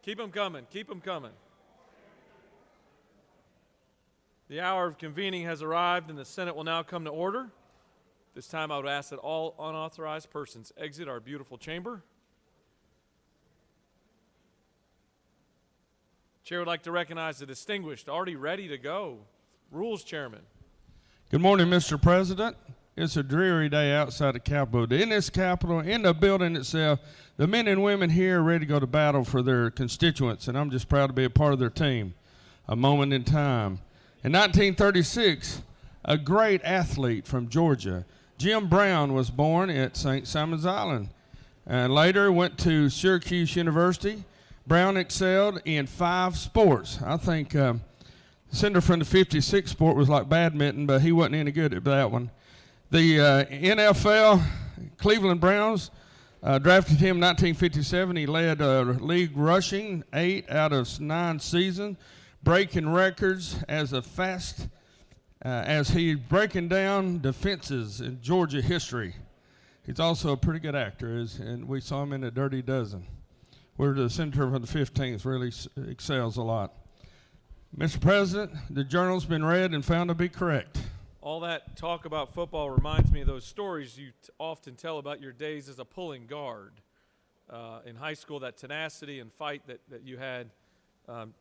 Keep them coming. Keep them coming. The hour of convening has arrived, and the Senate will now come to order. This time I would ask that all unauthorized persons exit our beautiful chamber. Chair would like to recognize the distinguished, already ready to go, Rules Chairman. Good morning, Mr. President. It's a dreary day outside the Capitol. In this Capitol, in the building itself, the men and women here are ready to go to battle for their constituents, and I'm just proud to be a part of their team. A moment in time. In 1936, a great athlete from Georgia, Jim Brown, was born at St. Simon's Island, and later went to Syracuse University. Brown excelled in 5 sports. I think the senator from the 56 sport was like badminton, but he wasn't any good at that one. The NFL, Cleveland Browns, drafted him in 1957. He led league rushing 8 out of 9 seasons, breaking records as he breaking down defenses in Georgia history. He's also a pretty good actor, and we saw him in The Dirty Dozen, where the senator from the 15th really excels a lot. Mr. President, the journal's been read and found to be correct. All that talk about football reminds me of those stories you often tell about your days as a pulling guard. In high school, that tenacity and fight that you had.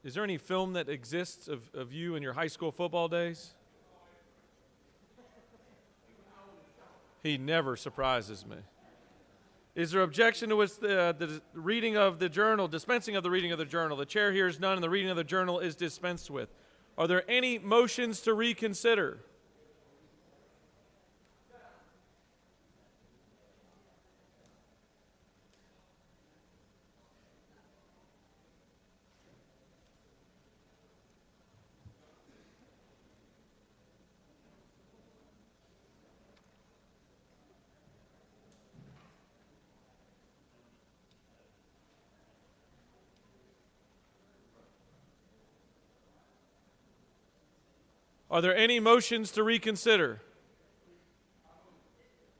Is there any film that exists of you in your high school football days? He never surprises me. Is there objection to the reading of the journal, dispensing of the reading of the journal? The chair hears none, and the reading of the journal is dispensed with. Are there any motions to reconsider? Are there any motions to reconsider?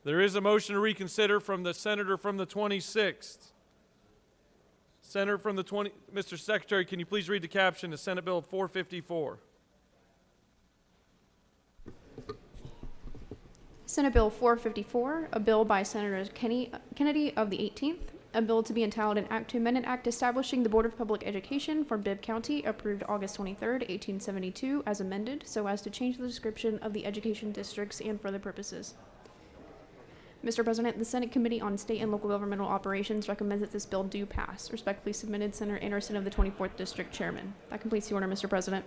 There is a motion to reconsider from the senator from the 26th. Senator from the Mr. Secretary, can you please read the caption to Senate Bill 454? Senate Bill 454, a bill by Senator Kennedy of the 18th, a bill to be entitled an act to amend an act establishing the Board of Public Education for Bibb County, approved August 23, 1872, as amended, so as to change the description of the education districts and for other purposes. Mr. President, the Senate Committee on State and Local Governmental Operations recommends that this bill do pass. Respectfully submitted, Senator Anderson of the 24th District Chairman. That completes the order, Mr. President.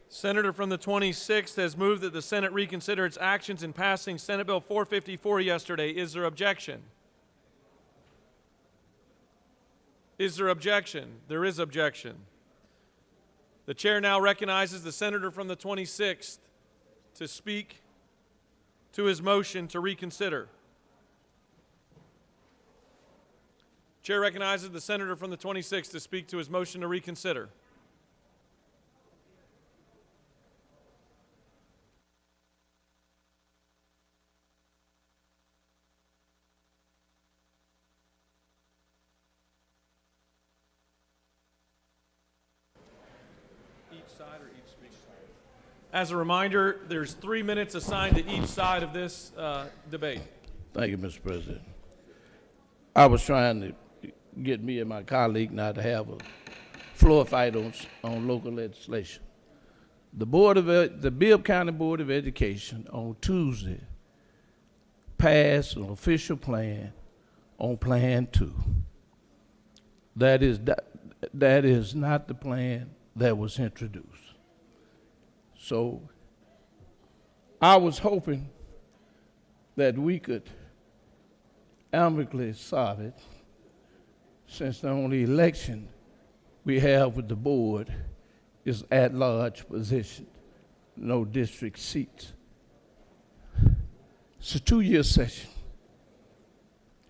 Senator from the 26th has moved that the Senate reconsider its actions in passing Senate Bill 454 yesterday. Is there objection? Is there objection? There is objection. The chair now recognizes the senator from the 26th to speak to his motion to reconsider. Chair recognizes the senator from the 26th to speak to his motion to reconsider. As a reminder, there's 3 minutes assigned to each side of this debate. Thank you, Mr. President. I was trying to get me and my colleague not to have a floor fight on local legislation. The Bibb County Board of Education on Tuesday passed an official plan on Plan 2. That is not the plan that was introduced. So I was hoping that we could amicably solve it, since the only election we have with the board is at-large position, no district seats. It's a 2-year session.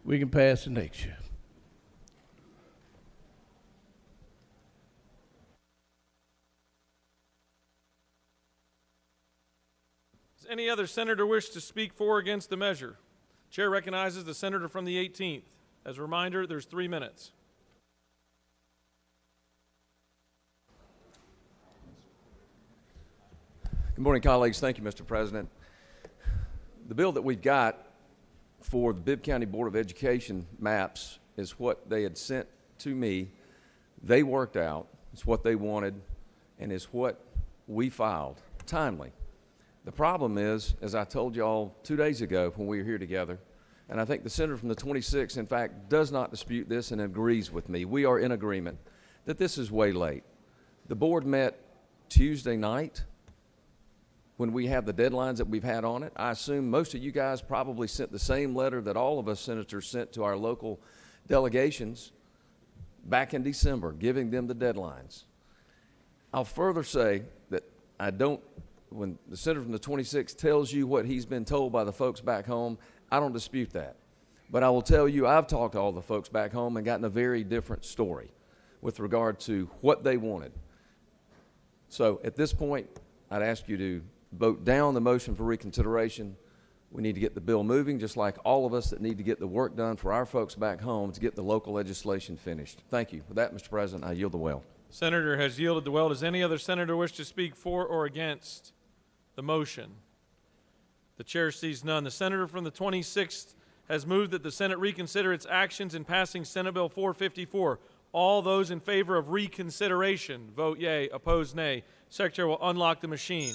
We can pass it next year. Does any other senator wish to speak for or against the measure? Chair recognizes the senator from the 18th. As a reminder, there's 3 minutes. Good morning, colleagues. Thank you, Mr. President. The bill that we've got for the Bibb County Board of Education maps is what they had sent to me. They worked out. It's what they wanted, and it's what we filed timely. The problem is, as I told y'all 2 days ago when we were here together, and I think the senator from the 26th, in fact, does not dispute this and agrees with me. We are in agreement that this is way late. The board met Tuesday night when we have the deadlines that we've had on it. I assume most of you guys probably sent the same letter that all of us senators sent to our local delegations back in December, giving them the deadlines. I'll further say that when the senator from the 26th tells you what he's been told by the folks back home, I don't dispute that. But I will tell you, I've talked to all the folks back home and gotten a very different story with regard to what they wanted. So at this point, I'd ask you to vote down the motion for reconsideration. We need to get the bill moving, just like all of us that need to get the work done for our folks back home to get the local legislation finished. Thank you. With that, Mr. President, I yield the well. Senator has yielded the well. Does any other senator wish to speak for or against the motion? The chair sees none. The senator from the 26th has moved that the Senate reconsider its actions in passing Senate Bill 454. All those in favor of reconsideration, vote yea. Opposed, nay. Secretary will unlock the machine.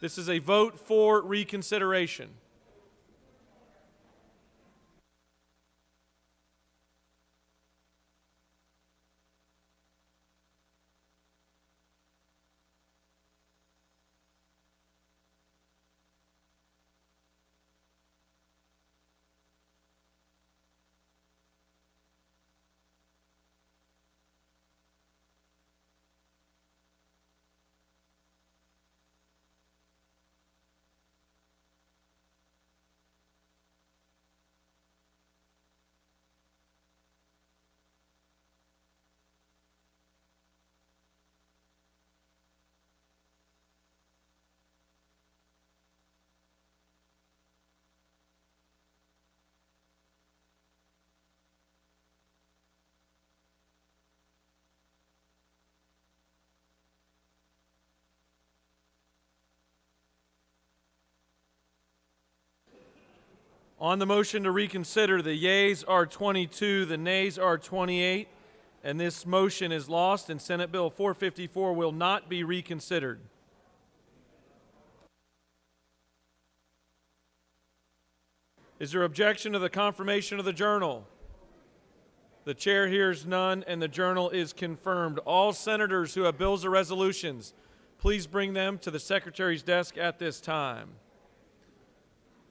This is a vote for reconsideration. On the motion to reconsider, the yeas are 22, the nays are 28, and this motion is lost, and Senate Bill 454 will not be reconsidered. Is there objection to the confirmation of the journal? The chair hears none, and the journal is confirmed. All senators who have bills or resolutions, please bring them to the Secretary's desk at this time.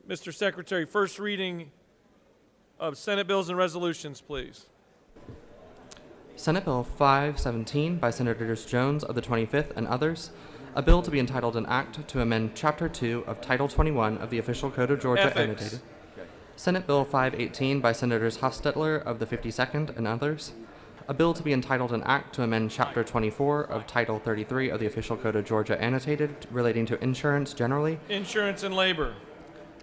Mr. Secretary, first reading of Senate bills and resolutions, please. Senate Bill 517 by Senators Jones of the 25th and others, a bill to be entitled an act to amend Chapter 2 of Title 21 of the Official Code of Georgia annotated. Senate Bill 518 by Senators Hofstetler of the 52nd and others, a bill to be entitled an act to amend Chapter 24 of Title 33 of the Official Code of Georgia annotated relating to insurance generally. Insurance and labor.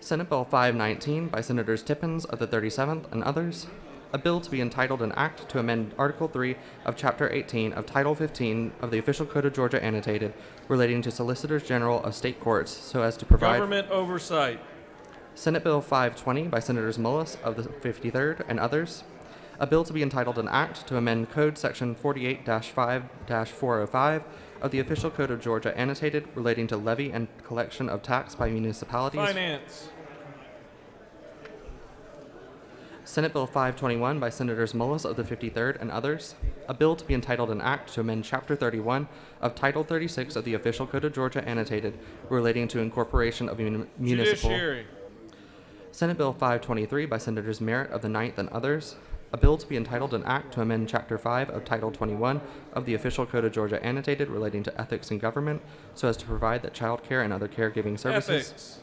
Senate Bill 519 by Senators Tippins of the 37th and others, a bill to be entitled an act to amend Article 3 of Chapter 18 of Title 15 of the Official Code of Georgia annotated relating to Solicitors General of State Courts so as to provide government oversight. Senate Bill 520 by Senators Mullis of the 53rd and others, a bill to be entitled an act to amend Code Section 48-5-405 of the Official Code of Georgia annotated relating to levy and collection of tax by municipalities. Finance. Senate Bill 521 by Senators Mullis of the 53rd and others, a bill to be entitled an act to amend Chapter 31 of Title 36 of the Official Code of Georgia annotated relating to incorporation of municipal. Judiciary. Senate Bill 523 by Senators Merritt of the 9th and others, a bill to be entitled an act to amend Chapter 5 of Title 21 of the Official Code of Georgia annotated relating to ethics in government so as to provide that child care and other caregiving services. Ethics.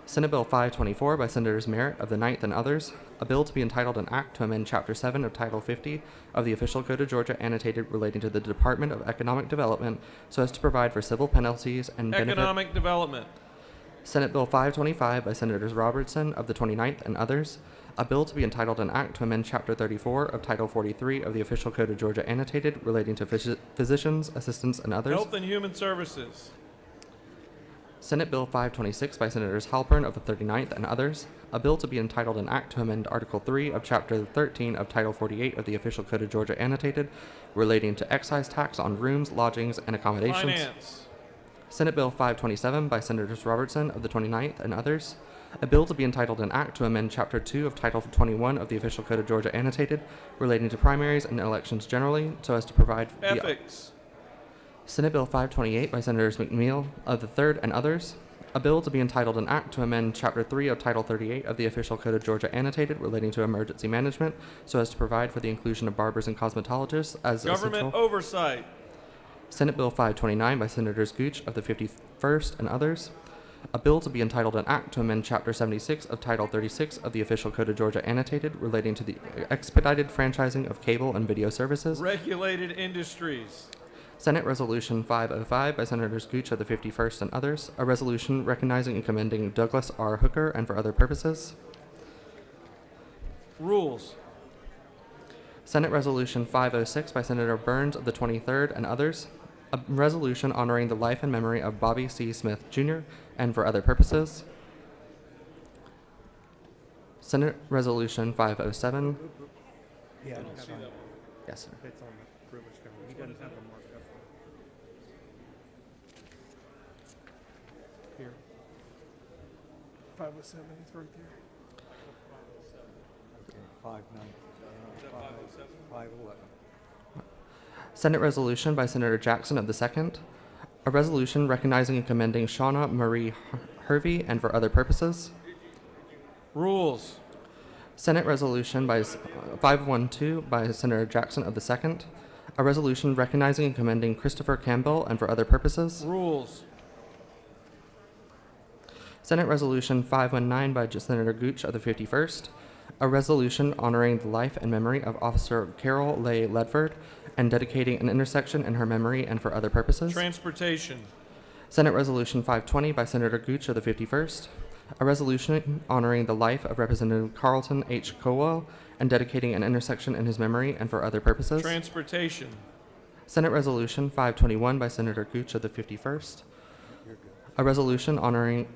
Senate Bill 524 by Senators Merritt of the 9th and others, a bill to be entitled an act to amend Chapter 7 of Title 50 of the Official Code of Georgia annotated relating to the Department of Economic Development so as to provide for civil penalties and Economic development. Senate Bill 525 by Senators Robertson of the 29th and others, a bill to be entitled an act to amend Chapter 34 of Title 43 of the Official Code of Georgia annotated relating to physicians, assistants, and others. Health and Human Services. Senate Bill 526 by Senators Halpern of the 39th and others, a bill to be entitled an act to amend Article 3 of Chapter 13 of Title 48 of the Official Code of Georgia annotated, relating to excise tax on rooms, lodgings, and accommodations. Finance. Senate Bill 527 by Senators Robertson of the 29th and others, a bill to be entitled an act to amend Chapter 2 of Title 21 of the Official Code of Georgia annotated, relating to primaries and elections generally, so as to provide Ethics. Senate Bill 528 by Senators McNeil of the 3rd and others, a bill to be entitled an act to amend Chapter 3 of Title 38 of the Official Code of Georgia annotated, relating to emergency management, so as to provide for the inclusion of barbers and cosmetologists as Government essential. oversight. Senate Bill 529 by Senators Gooch of the 51st and others, a bill to be entitled an act to amend Chapter 76 of Title 36 of the Official Code of Georgia annotated, relating to the expedited franchising of cable and video services. Regulated industries. Senate Resolution 505 by Senators Gooch of the 51st and others, a resolution recognizing and commending Douglas R. Hooker and for other purposes. Rules. Senate Resolution 506 by Senator Burns of the 23rd and others, a resolution honoring the life and memory of Bobby C. Smith, Jr. and for other purposes. Senate Resolution 507. Yeah, Yes, sir. it's on the privilege cover. He doesn't have them marked up. Here. 507, it's right there. Okay, 511. Senate Resolution by Senator Jackson of the 2nd, a resolution recognizing and commending Shauna Marie Hervey and for other purposes. Rules. Senate Resolution by 512 by Senator Jackson of the 2nd, a resolution recognizing and commending Christopher Campbell and for other purposes. Rules. Senate Resolution 519 by Senator Gooch of the 51st, a resolution honoring the life and memory of Officer Carol Leigh Ledford and dedicating an intersection in her memory and for other purposes. Transportation. Senate Resolution 520 by Senator Gooch of the 51st, a resolution honoring the life of Representative Carlton H. Cowell and dedicating an intersection in his memory and for other purposes. Transportation. Senate Resolution 521 by Senator Gooch of the 51st, a resolution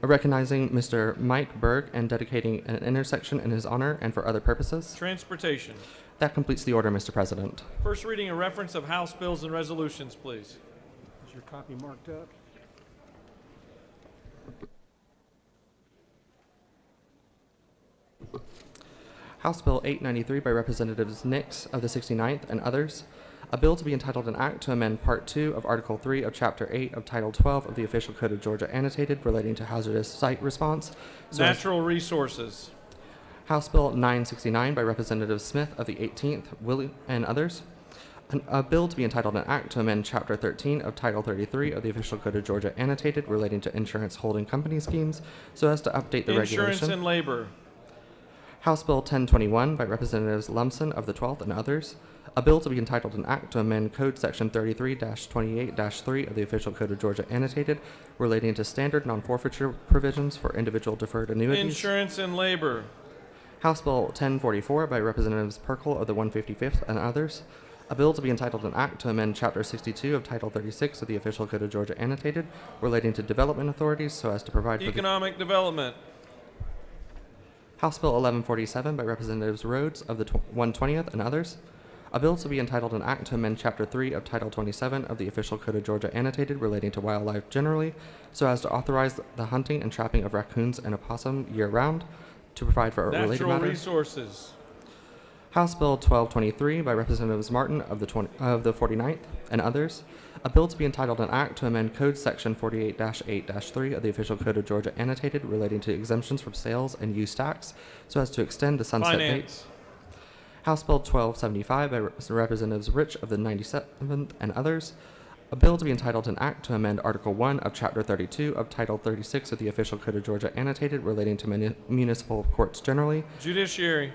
recognizing Mr. Mike Berg and dedicating an intersection in his honor and for other purposes. Transportation. That completes the order, Mr. President. First reading and reference of House bills and resolutions, please. Is your copy marked up? House Bill 893 by Representatives Nix of the 69th and others, a bill to be entitled an act to amend Part 2 of Article 3 of Chapter 8 of Title 12 of the Official Code of Georgia annotated, relating to hazardous site response. Natural resources. House Bill 969 by Representative Smith of the 18th, Willie, and others, a bill to be entitled an act to amend Chapter 13 of Title 33 of the Official Code of Georgia annotated, relating to insurance holding company schemes, so as to update the Insurance regulation. and labor. House Bill 1021 by Representatives Lumsden of the 12th and others, a bill to be entitled an act to amend Code Section 33-28-3 of the Official Code of Georgia annotated, relating to standard non-forfeiture provisions for individual deferred annuities. Insurance and labor. House Bill 1044 by Representatives Perkle of the 155th and others, a bill to be entitled an act to amend Chapter 62 of Title 36 of the Official Code of Georgia annotated, relating to development authorities so as to provide for Economic development. House Bill 1147 by Representatives Rhodes of the 120th and others, a bill to be entitled an act to amend Chapter 3 of Title 27 of the Official Code of Georgia annotated, relating to wildlife generally, so as to authorize the hunting and trapping of raccoons and opossum year-round, to provide for a related Natural matter. resources. House Bill 1223 by Representatives Martin of the 49th and others, a bill to be entitled an act to amend Code Section 48-8-3 of the Official Code of Georgia annotated, relating to exemptions from sales and use tax, so as to extend the sunset date. Finance. House Bill 1275 by Representatives Rich of the 97th and others, a bill to be entitled an act to amend Article 1 of Chapter 32 of Title 36 of the Official Code of Georgia annotated, relating to municipal courts generally. Judiciary.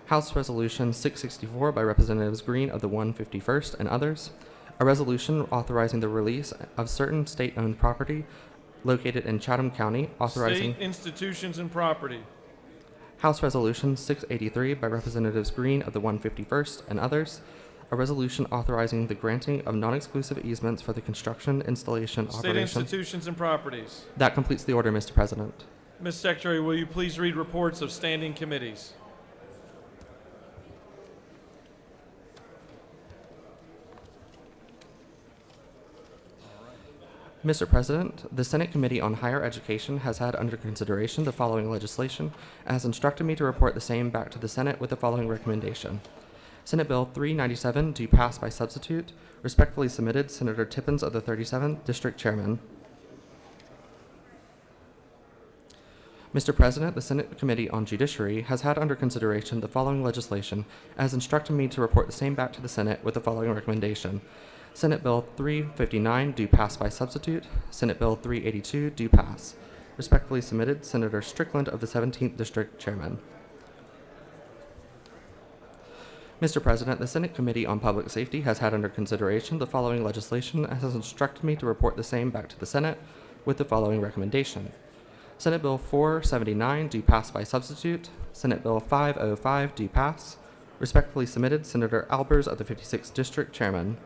House Resolution 664 by Representatives Green of the 151st and others, a resolution authorizing the release of certain state-owned property located in Chatham County, authorizing State institutions and property. House Resolution 683 by Representatives Green of the 151st and others, a resolution authorizing the granting of non-exclusive easements for the construction, installation, State operation. institutions and properties. That completes the order, Mr. President. Ms. Secretary, will you please read reports of standing committees? Mr. President, the Senate Committee on Higher Education has had under consideration the following legislation and has instructed me to report the same back to the Senate with the following recommendation. Senate Bill 397, do pass by substitute. Respectfully submitted, Senator Tippins of the 37th District Chairman. Mr. President, the Senate Committee on Judiciary has had under consideration the following legislation and has instructed me to report the same back to the Senate with the following recommendation. Senate Bill 359, do pass by substitute. Senate Bill 382, do pass. Respectfully submitted, Senator Strickland of the 17th District Chairman. Mr. President, the Senate Committee on Public Safety has had under consideration the following legislation and has instructed me to report the same back to the Senate with the following recommendation. Senate Bill 479, do pass by substitute. Senate Bill 505, do pass. Respectfully submitted, Senator Albers of the 56th District Chairman.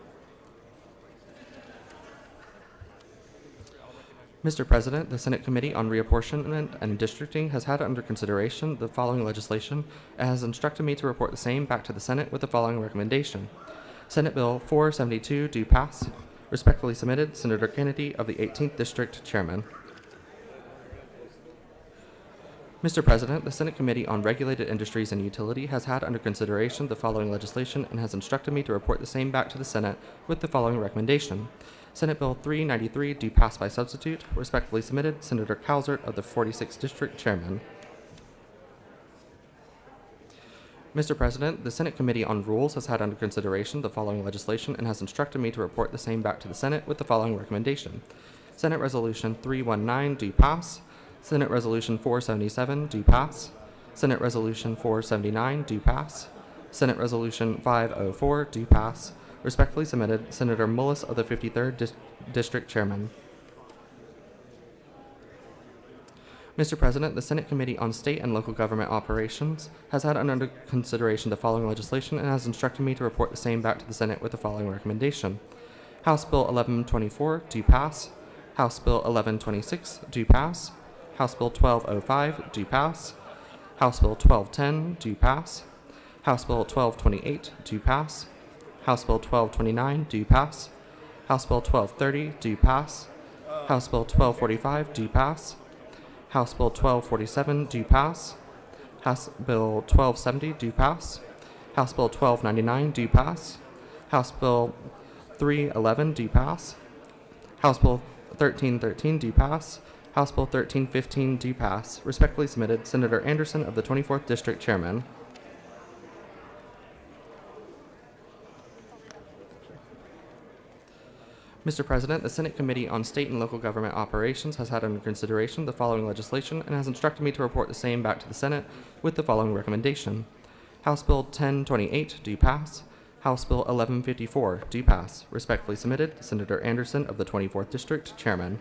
Mr. President, the Senate Committee on Reapportionment and Districting has had under consideration the following legislation and has instructed me to report the same back to the Senate with the following recommendation. Senate Bill 472, do pass. Respectfully submitted, Senator Kennedy of the 18th District Chairman. Mr. President, the Senate Committee on Regulated Industries and Utility has had under consideration the following legislation and has instructed me to report the same back to the Senate with the following recommendation. Senate Bill 393, do pass by substitute. Respectfully submitted, Senator Calzert of the 46th District Chairman. Mr. President, the Senate Committee on Rules has had under consideration the following legislation and has instructed me to report the same back to the Senate with the following recommendation. Senate Resolution 319, do pass. Senate Resolution 477, do pass. Senate Resolution 479, do pass. Senate Resolution 504, do pass. Respectfully submitted, Senator Mullis of the 53rd District Chairman. Mr. President, the Senate Committee on State and Local Government Operations has had under consideration the following legislation and has instructed me to report the same back to the Senate with the following recommendation. House Bill 1124, do pass. House Bill 1126, do pass. House Bill 1205, do pass. House Bill 1210, do pass. House Bill 1228, do pass. House Bill 1229, do pass. House Bill 1230, do pass. House Bill 1245, do pass. House Bill 1247, do pass. House Bill 1270, do pass. House Bill 1299, do pass. House Bill 311, do pass. House Bill 1313, do pass. House Bill 1315, do pass. Respectfully submitted, Senator Anderson of the 24th District Chairman. Mr. President, the Senate Committee on State and Local Government Operations has had under consideration the following legislation and has instructed me to report the same back to the Senate with the following recommendation. House Bill 1028, do pass. House Bill 1154, do pass. Respectfully submitted, Senator Anderson of the 24th District Chairman.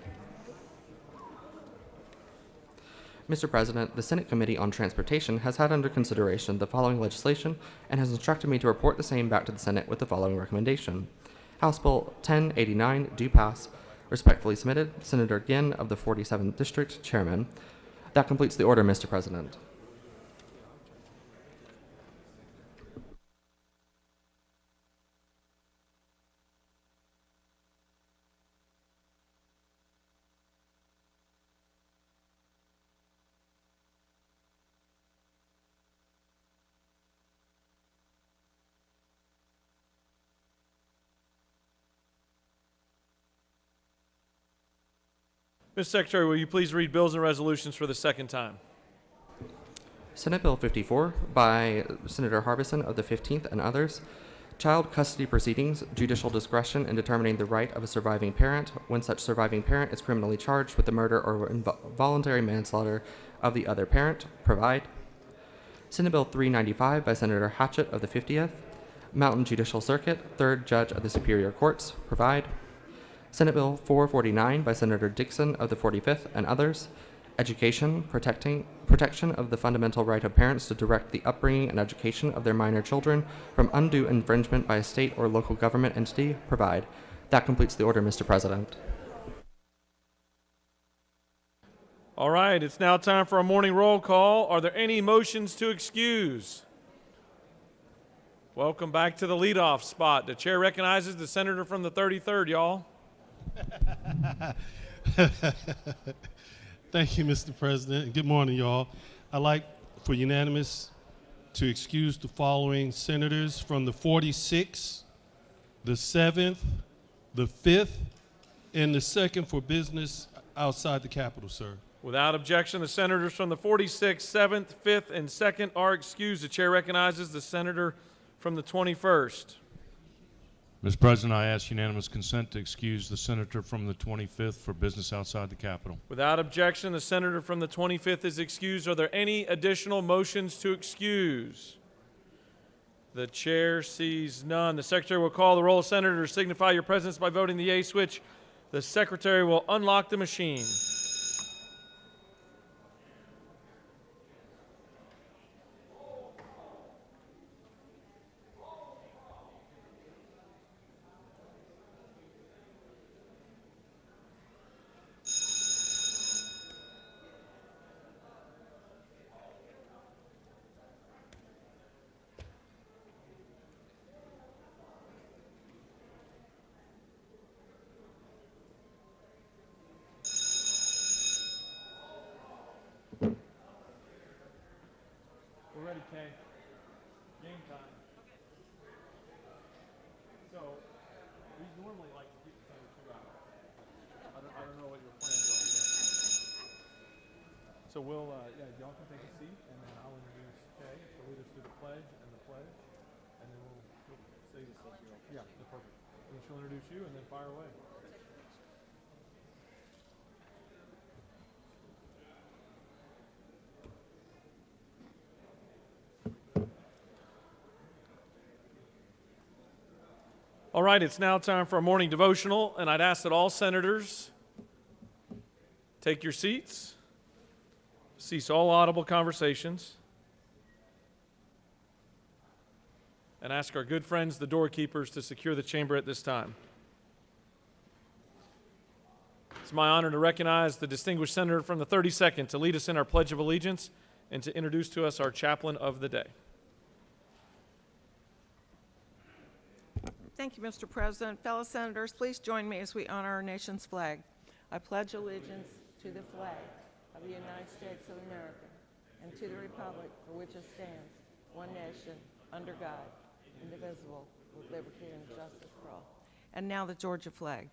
Mr. President, the Senate Committee on Transportation has had under consideration the following legislation and has instructed me to report the same back to the Senate with the following recommendation. House Bill 1089, do pass. Respectfully submitted, Senator Ginn of the 47th District Chairman. That completes the order, Mr. President. Ms. Secretary, will you please read bills and resolutions for the second time? Senate Bill 54 by Senator Harbison of the 15th and others. Child custody proceedings, judicial discretion in determining the right of a surviving parent when such surviving parent is criminally charged with the murder or involuntary manslaughter of the other parent. Provide. Senate Bill 395 by Senator Hatchett of the 50th. Mountain Judicial Circuit, 3rd Judge of the Superior Courts. Provide. Senate Bill 449 by Senator Dixon of the 45th and others. education, protection of the fundamental right of parents to direct the upbringing and education of their minor children from undue infringement by a state or local government entity, provide. That completes the order, Mr. President. All right, it's now time for a morning roll call. Are there any motions to excuse? Welcome back to the leadoff spot. The chair recognizes the senator from the 33rd, y'all. Thank you, Mr. President. Good morning, y'all. I'd like for unanimous to excuse the following senators from the 46th, the 7th, the 5th, and the 2nd for business outside the Capitol, sir. Without objection, the senators from the 46th, 7th, 5th, and 2nd are excused. The chair recognizes the senator from the 21st. Mr. President, I ask unanimous consent to excuse the senator from the 25th for business outside the Capitol. Without objection, the senator from the 25th is excused. Are there any additional motions to excuse? The chair sees none. The secretary will call the roll. Senators, signify your presence by voting the yea switch. The secretary will unlock the machine. We're ready, Kay. Game time. So, we normally like to keep the center 2 hours. I don't know what your plans are yet. So we'll, y'all can take a seat, and then I'll introduce Kay to lead us through the pledge, and then we'll say this. Yeah, perfect. And then she'll introduce you, and then fire away. All right, it's now time for a morning devotional, and I'd ask that all senators take your seats, cease all audible conversations, and ask our good friends, the doorkeepers, to secure the chamber at this time. It's my honor to recognize the distinguished senator from the 32nd to lead us in our Pledge of Allegiance and to introduce to us our chaplain of the day. Thank you, Mr. President. Fellow senators, please join me as we honor our nation's flag. I pledge allegiance to the flag of the United States of America and to the republic for which it stands, one nation, under God, indivisible, with liberty and justice for all. And now the Georgia flag.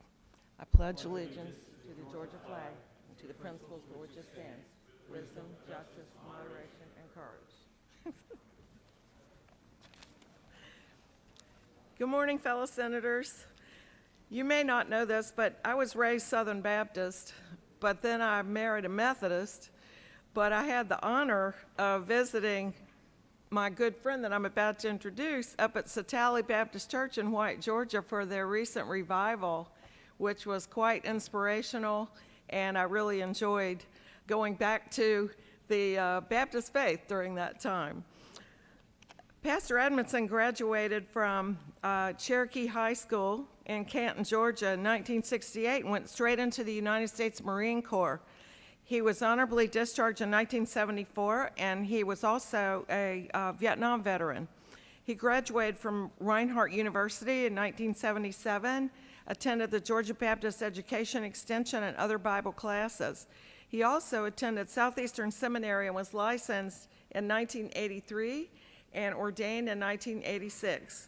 I pledge allegiance to the Georgia flag and to the principles for which it stands, wisdom, justice, moderation, and courage. Good morning, fellow senators. You may not know this, but I was raised Southern Baptist, but then I married a Methodist, but I had the honor of visiting my good friend that I'm about to introduce up at Satally Baptist Church in White, Georgia for their recent revival, which was quite inspirational, and I really enjoyed going back to the Baptist faith during that time. Pastor Edmondson graduated from Cherokee High School in Canton, Georgia in 1968 and went straight into the United States Marine Corps. He was honorably discharged in 1974, and he was also a Vietnam veteran. He graduated from Reinhardt University in 1977, attended the Georgia Baptist Education Extension and other Bible classes. He also attended Southeastern Seminary and was licensed in 1983 and ordained in 1986.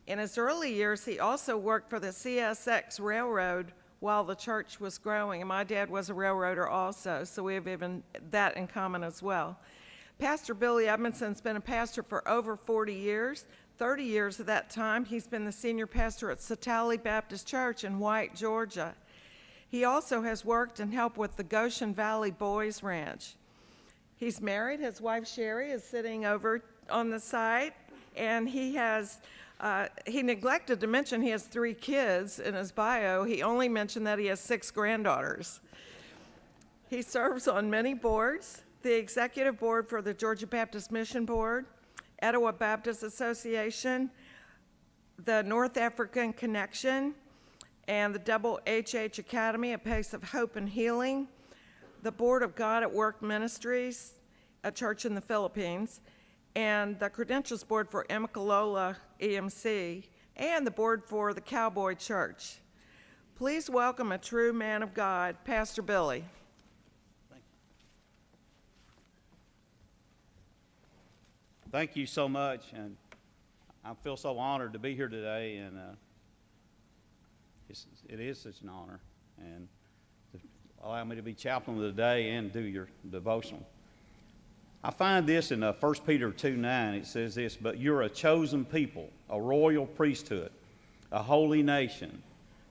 In his early years, he also worked for the CSX Railroad while the church was growing, and my dad was a railroader also, so we have even that in common as well. Pastor Billy Edmondson's been a pastor for over 40 years. 30 years of that time, he's been the senior pastor at Satally Baptist Church in White, Georgia. He also has worked and helped with the Goshen Valley Boys Ranch. He's married. His wife, Sherry, is sitting over on the side, and he neglected to mention he has 3 kids in his bio. He only mentioned that he has 6 granddaughters. He serves on many boards, the executive board for the Georgia Baptist Mission Board, Etowah Baptist Association, the North African Connection, and the Double HH Academy, a Place of Hope and Healing, the Board of God at Work Ministries, a church in the Philippines, and the Credentials Board for Imekalola EMC, and the board for the Cowboy Church. Please welcome a true man of God, Pastor Billy. Thank you so much, and I feel so honored to be here today, and it is such an honor, and to allow me to be chaplain of the day and do your devotional. I find this in 1 Peter 2:9. It says this, "But you're a chosen people, a royal priesthood, a holy nation,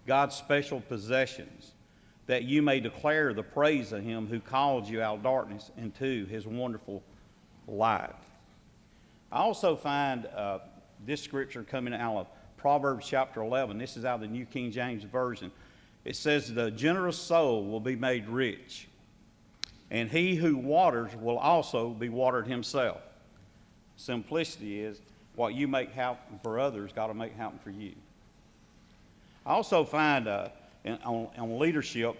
God's special possessions, that you may declare the praise of him who called you out of darkness into his wonderful light." I also find this scripture coming out of Proverbs chapter 11. This is out of the New King James Version. It says, "The generous soul will be made rich, and he who waters will also be watered himself." Simplicity is what you make happen for others, got to make happen for you. I also find on leadership,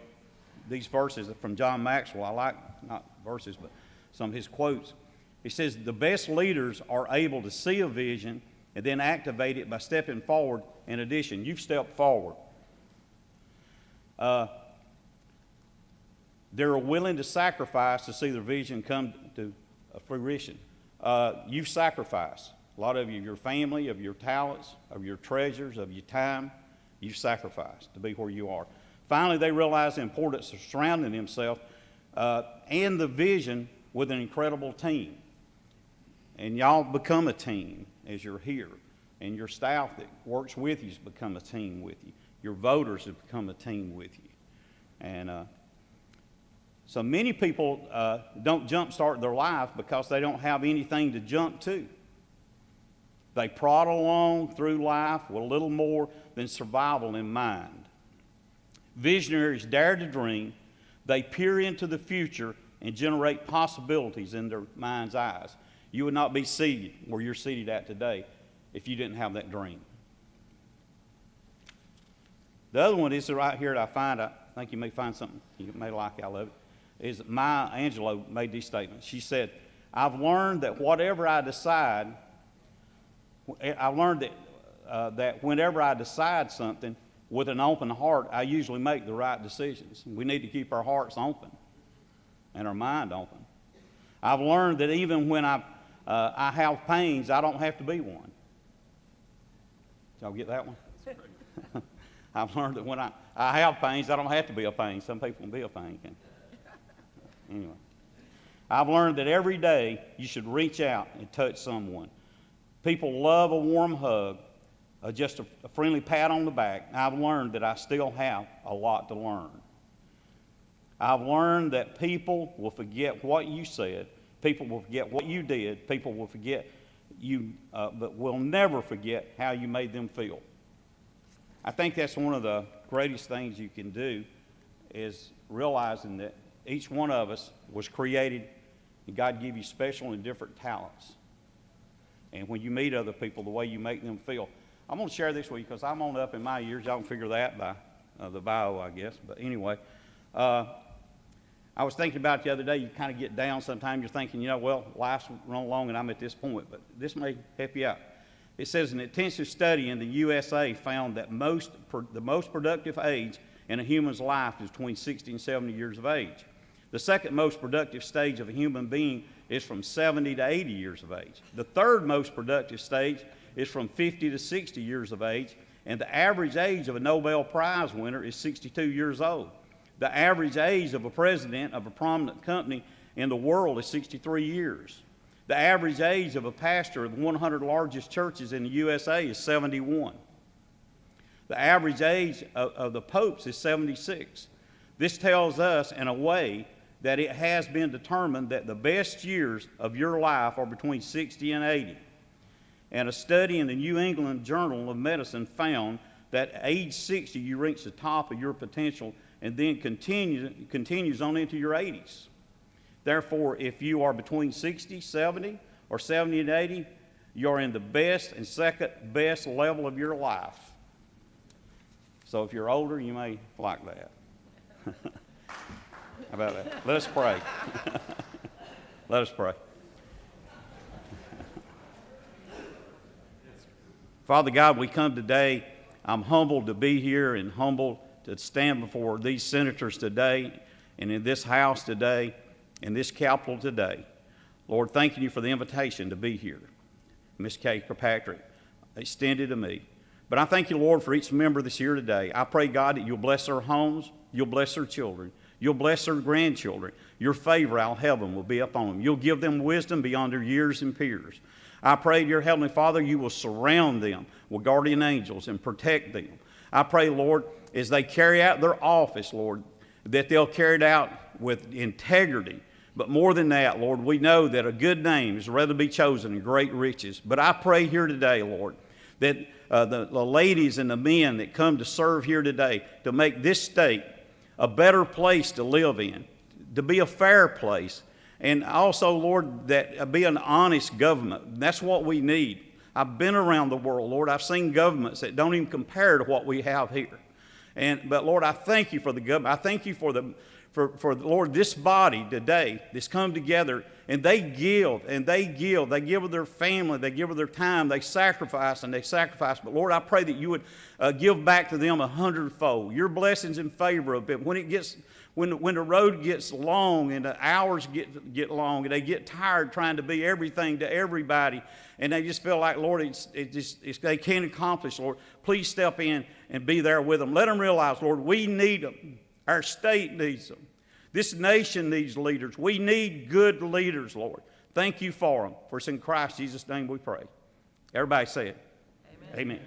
these verses from John Maxwell. I like, not verses, but some of his quotes. He says, "The best leaders are able to see a vision and then activate it by stepping forward. In addition, you've stepped forward. They're willing to sacrifice to see their vision come to fruition. You've sacrificed. A lot of you, your family, of your talents, of your treasures, of your time, you've sacrificed to be where you are. Finally, they realize the importance of surrounding themselves and the vision with an incredible team. And y'all become a team as you're here. And your staff that works with you has become a team with you. Your voters have become a team with you. And so many people don't jumpstart their life because they don't have anything to jump to. They prod along through life with a little more than survival in mind. Visionaries dare to dream. They peer into the future and generate possibilities in their mind's eyes. You would not be seated where you're seated at today if you didn't have that dream. The other one is right here that I find, I think you may find something you may like out of it, is Maya Angelou made these statements. She said, "I've learned that whatever I decide, I've learned that whenever I decide something with an open heart, I usually make the right decisions." We need to keep our hearts open and our mind open. "I've learned that even when I have pains, I don't have to be one." Did y'all get that one? I've learned that when I have pains, I don't have to be a pain. Some people can be a pain. Anyway. "I've learned that every day you should reach out and touch someone. People love a warm hug, just a friendly pat on the back. I've learned that I still have a lot to learn. I've learned that people will forget what you said. People will forget what you did. People will forget you, but will never forget how you made them feel." I think that's one of the greatest things you can do, is realizing that each one of us was created and God gave you special and different talents. And when you meet other people, the way you make them feel. I'm going to share this with you because I'm on up in my years. Y'all can figure that by the bio, I guess. But anyway, I was thinking about it the other day. You kind of get down sometimes. You're thinking, well, life's run along and I'm at this point. But this may help you out. It says an intensive study in the USA found that the most productive age in a human's life is between 60 and 70 years of age. The second most productive stage of a human being is from 70 to 80 years of age. The third most productive stage is from 50 to 60 years of age, and the average age of a Nobel Prize winner is 62 years old. The average age of a president of a prominent company in the world is 63 years. The average age of a pastor of the 100 largest churches in the USA is 71. The average age of the popes is 76. This tells us, in a way, that it has been determined that the best years of your life are between 60 and 80. And a study in the New England Journal of Medicine found that at age 60, you reach the top of your potential and then continues on into your 80s. Therefore, if you are between 60, 70, or 70 and 80, you're in the best and second best level of your life. So if you're older, you may like that. How about that? Let us pray. Let us pray. Father God, we come today. I'm humbled to be here and humbled to stand before these senators today and in this house today, in this Capitol today. Lord, thanking you for the invitation to be here. Miss Kay Kirkpatrick extended to me. But I thank you, Lord, for each member that's here today. I pray, God, that you'll bless their homes, you'll bless their children, you'll bless their grandchildren. Your favor out of heaven will be upon them. You'll give them wisdom beyond their years and peers. I pray, dear Heavenly Father, you will surround them with guardian angels and protect them. I pray, Lord, as they carry out their office, Lord, that they'll carry it out with integrity. But more than that, Lord, we know that a good name is rather be chosen than great riches. But I pray here today, Lord, that the ladies and the men that come to serve here today to make this state a better place to live in, to be a fair place, and also, Lord, that be an honest government. That's what we need. I've been around the world, Lord. I've seen governments that don't even compare to what we have here. But Lord, I thank you for the government. I thank you for Lord, this body today that's come together, and they give of their family, they give of their time, they sacrifice. But Lord, I pray that you would give back to them 100-fold. Your blessings in favor of it. When the road gets long and the hours get long and they get tired trying to be everything to everybody, and they just feel like, Lord, they can't accomplish, Lord, please step in and be there with them. Let them realize, Lord, we need them. Our state needs them. This nation needs leaders. We need good leaders, Lord. Thank you for them. For it's in Christ Jesus' name we pray. Everybody say it. Amen. Amen.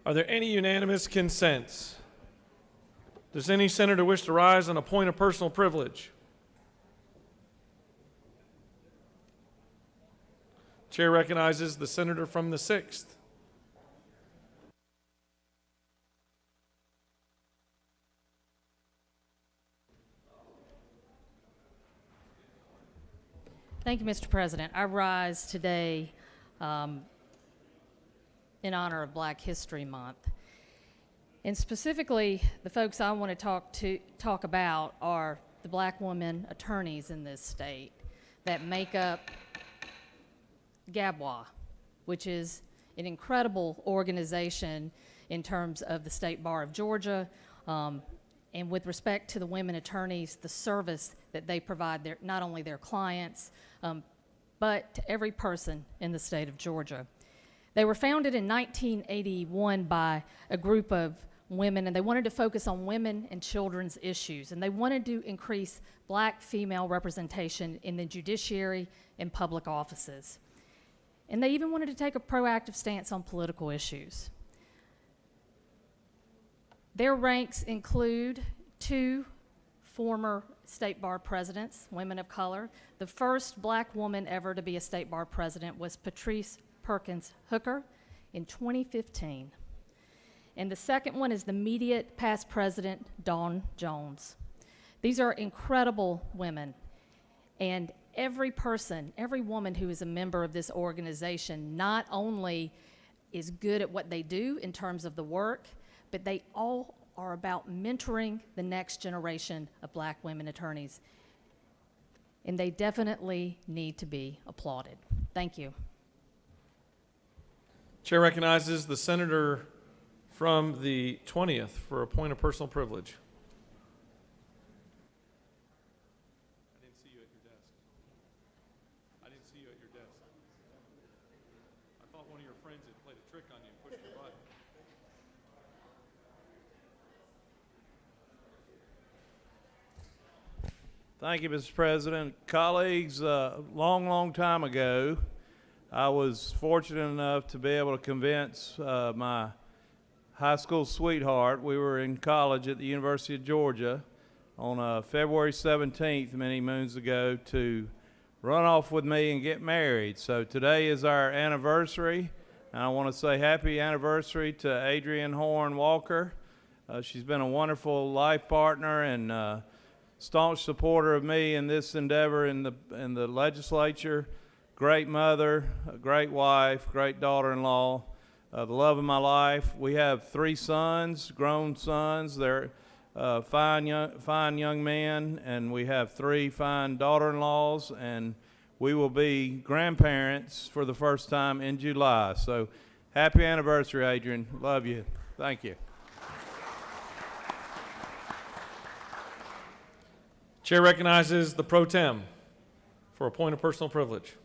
Are there any unanimous consents? Does any senator wish to rise on a point of personal privilege? Chair recognizes the senator from the 6th. Thank you, Mr. President. I rise today in honor of Black History Month. And specifically, the folks I want to talk about are the black women attorneys in this state that make up GABWA, which is an incredible organization in terms of the State Bar of Georgia, and with respect to the women attorneys, the service that they provide not only their clients, but to every person in the state of Georgia. They were founded in 1981 by a group of women, and they wanted to focus on women and children's issues, and they wanted to increase black female representation in the judiciary and public offices. And they even wanted to take a proactive stance on political issues. Their ranks include 2 former State Bar presidents, women of color. The first black woman ever to be a State Bar president was Patrice Perkins Hooker in 2015. And the second one is the immediate past president, Dawn Jones. These are incredible women. And every person, every woman who is a member of this organization not only is good at what they do in terms of the work, but they all are about mentoring the next generation of black women attorneys. And they definitely need to be applauded. Thank you. Chair recognizes the senator from the 20th for a point of personal privilege. I didn't see you at your desk. I thought one of your friends had played a trick on you and pushed your button. Thank you, Mr. President. Colleagues, long time ago, I was fortunate enough to be able to convince my high school sweetheart. We were in college at the University of Georgia on February 17th, many moons ago, to run off with me and get married. So today is our anniversary, and I want to say happy anniversary to Adrienne Horn Walker. She's been a wonderful life partner and staunch supporter of me in this endeavor in the legislature. Great mother, a great wife, great daughter-in-law, the love of my life. We have 3 sons, grown sons. They're fine young men, and we have 3 fine daughter-in-laws, and we will be grandparents for the first time in July. So happy anniversary, Adrian. Love you. Thank you. Chair recognizes the pro tem for a point of personal privilege.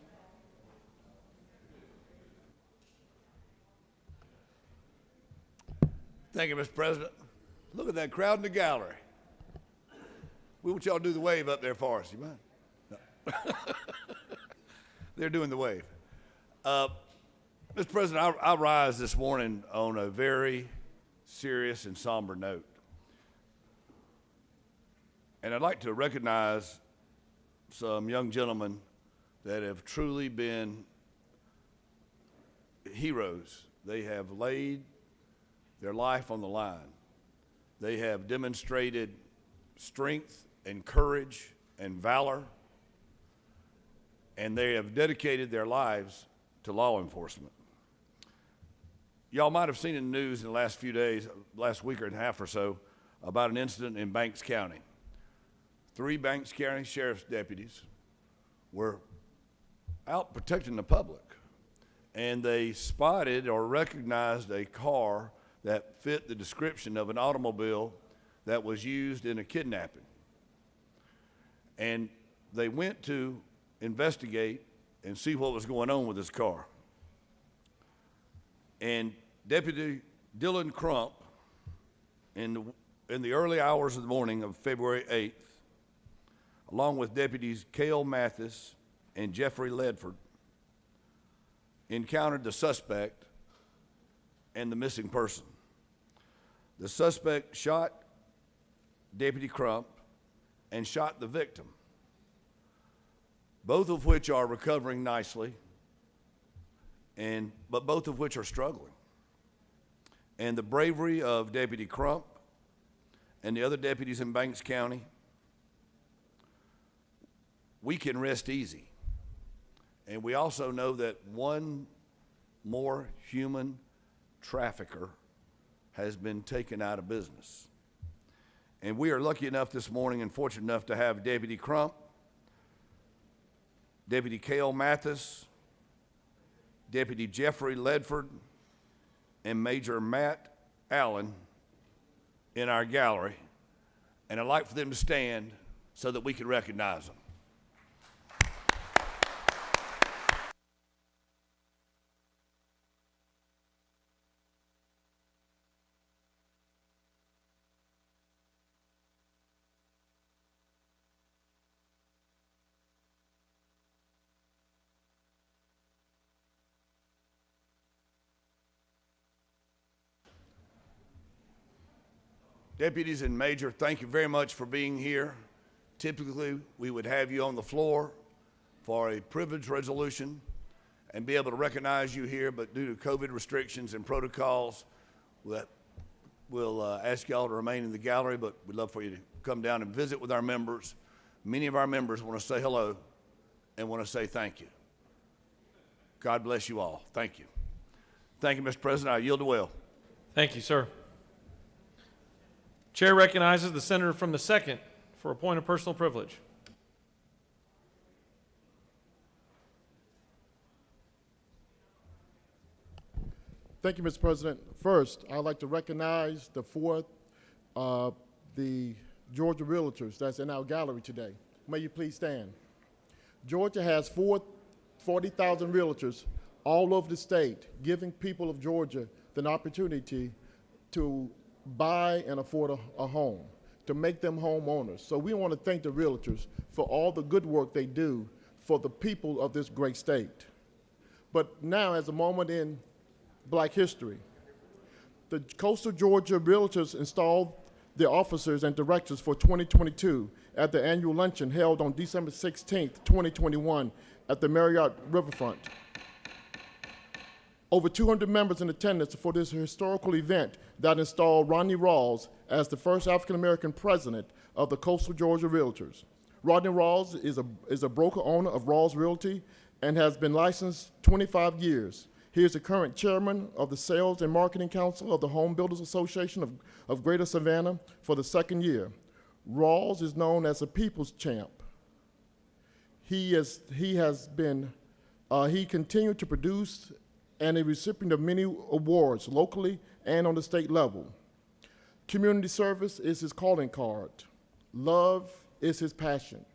Thank you, Mr. President. Look at that crowd in the gallery. We want y'all to do the wave up there for us. You mind? No. They're doing the wave. Mr. President, I rise this morning on a very serious and somber note. And I'd like to recognize some young gentlemen that have truly been heroes. They have laid their life on the line. They have demonstrated strength and courage and valor, and they have dedicated their lives to law enforcement. Y'all might have seen in the news in the last few days, last week and a half or so, about an incident in Banks County. 3 Banks County sheriff's deputies were out protecting the public, and they spotted or recognized a car that fit the description of an automobile that was used in a kidnapping. And they went to investigate and see what was going on with this car. And Deputy Dylan Crump, in the early hours of the morning of February 8th, along with deputies Cale Mathis and Jeffrey Ledford, encountered the suspect and the missing person. The suspect shot Deputy Crump and shot the victim, both of which are recovering nicely, but both of which are struggling. And the bravery of Deputy Crump and the other deputies in Banks County, we can rest easy. And we also know that one more human trafficker has been taken out of business. And we are lucky enough this morning and fortunate enough to have Deputy Crump, Deputy Cale Mathis, Deputy Jeffrey Ledford, and Major Matt Allen in our gallery. And I'd like for them to stand so that we can recognize them. Deputies and Major, thank you very much for being here. Typically, we would have you on the floor for a privilege resolution and be able to recognize you here, but due to COVID restrictions and protocols, we'll ask y'all to remain in the gallery, but we'd love for you to come down and visit with our members. Many of our members want to say hello and want to say thank you. God bless you all. Thank you. Thank you, Mr. President. I yield the will. Thank you, sir. Chair recognizes the senator from the 2nd for a point of personal privilege. Thank you, Mr. President. First, I'd like to recognize the Georgia Realtors that's in our gallery today. May you please stand. Georgia has 40,000 realtors all over the state, giving people of Georgia the opportunity to buy and afford a home, to make them homeowners. So we want to thank the realtors for all the good work they do for the people of this great state. But now, as a moment in Black history, the Coastal Georgia Realtors installed their officers and directors for 2022 at the annual luncheon held on December 16th, 2021 at the Marriott Riverfront. Over 200 members in attendance for this historical event that installed Rodney Rawls as the first African-American president of the Coastal Georgia Realtors. Rodney Rawls is a broker owner of Rawls Realty and has been licensed 25 years. He is the current chairman of the Sales and Marketing Council of the Home Builders Association of Greater Savannah for the 2nd year. Rawls is known as a people's champ. He continued to produce and a recipient of many awards locally and on the state level. Community service is his calling card. Love is his passion.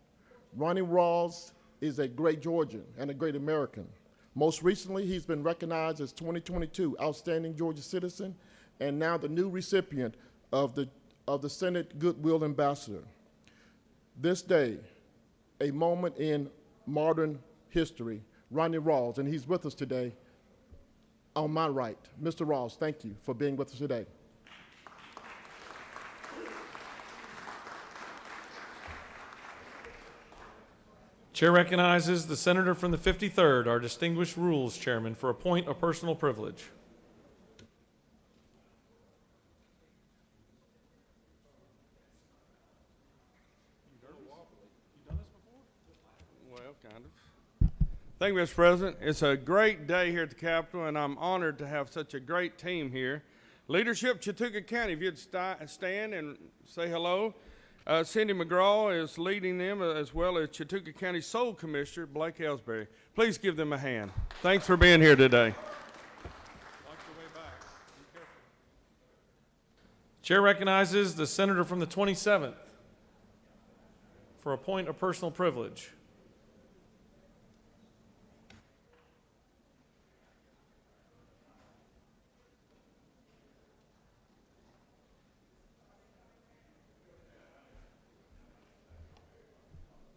Ronnie Rawls is a great Georgian and a great American. Most recently, he's been recognized as 2022 Outstanding Georgia Citizen and now the new recipient of the Senate Goodwill Ambassador. This day, a moment in modern history, Ronnie Rawls, and he's with us today. On my right, Mr. Rawls, thank you for being with us today. Chair recognizes the senator from the 53rd, our distinguished rules chairman, for a point of personal privilege. Well, kind of. Thank you, Mr. President. It's a great day here at the Capitol, and I'm honored to have such a great team here. Leadership, Chattooga County, if you'd stand and say hello. Cindy McGraw is leading them, as well as Chattooga County Soul Commissioner Blake Ellsbury. Please give them a hand. Thanks for being here today. Chair recognizes the senator from the 27th for a point of personal privilege.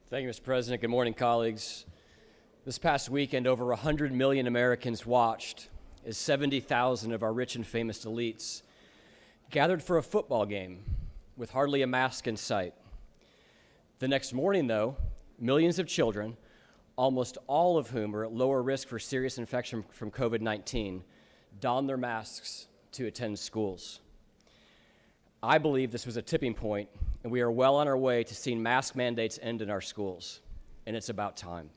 Thank you, Mr. President. Good morning, colleagues. This past weekend, over 100 million Americans watched as 70,000 of our rich and famous elites gathered for a football game with hardly a mask in sight. The next morning, though, millions of children, almost all of whom are at lower risk for serious infection from COVID-19, donned their masks to attend schools. I believe this was a tipping point, and we are well on our way to seeing mask mandates end in our schools, and it's about time.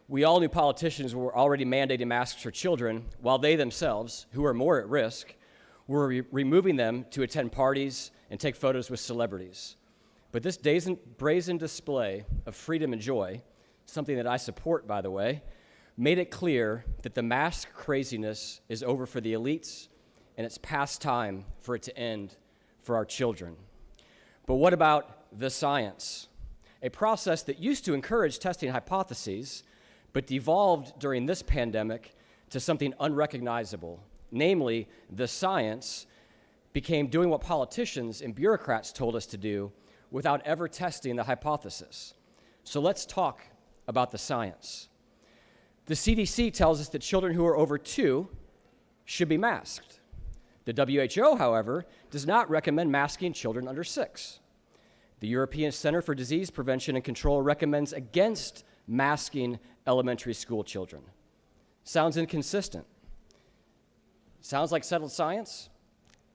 We all knew politicians were already mandating masks for children, while they themselves, who are more at risk, were removing them to attend parties and take photos with celebrities. But this brazen display of freedom and joy, something that I support, by the way, made it clear that the mask craziness is over for the elites, and it's past time for it to end for our children. But what about the science? A process that used to encourage testing hypotheses, but devolved during this pandemic to something unrecognizable. Namely, the science became doing what politicians and bureaucrats told us to do without ever testing the hypothesis. So let's talk about the science. The CDC tells us that children who are over 2 should be masked. The WHO, however, does not recommend masking children under 6. The European Center for Disease Prevention and Control recommends against masking elementary school children. Sounds inconsistent. Sounds like settled science?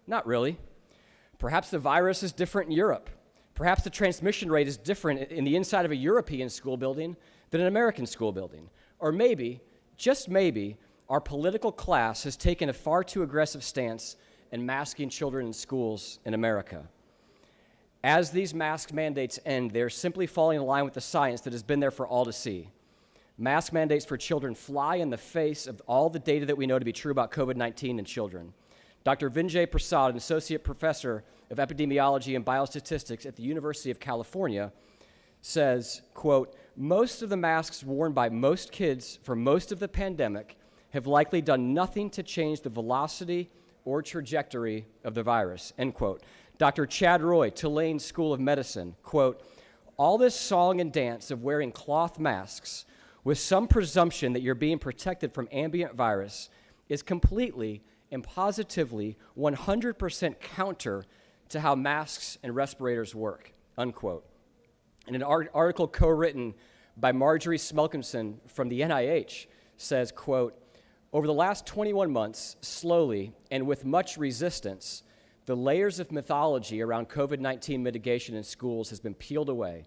Not really. Perhaps the virus is different in Europe. Perhaps the transmission rate is different in the inside of a European school building than an American school building. Or maybe, just maybe, our political class has taken a far too aggressive stance in masking children in schools in America. As these mask mandates end, they're simply falling in line with the science that has been there for all to see. Mask mandates for children fly in the face of all the data that we know to be true about COVID-19 in children. Dr. Vinjay Prasad, an associate professor of epidemiology and biostatistics at the University of California, says, quote, most of the masks worn by most kids for most of the pandemic have likely done nothing to change the velocity or trajectory of the virus, end quote. Dr. Chad Roy, Tulane School of Medicine, quote, all this song and dance of wearing cloth masks with some presumption that you're being protected from ambient virus is completely and positively 100% counter to how masks and respirators work, unquote. And an article co-written by Marjorie Smelkinson from the NIH says, quote, over the last 21 months, slowly and with much resistance, the layers of mythology around COVID-19 mitigation in schools has been peeled away,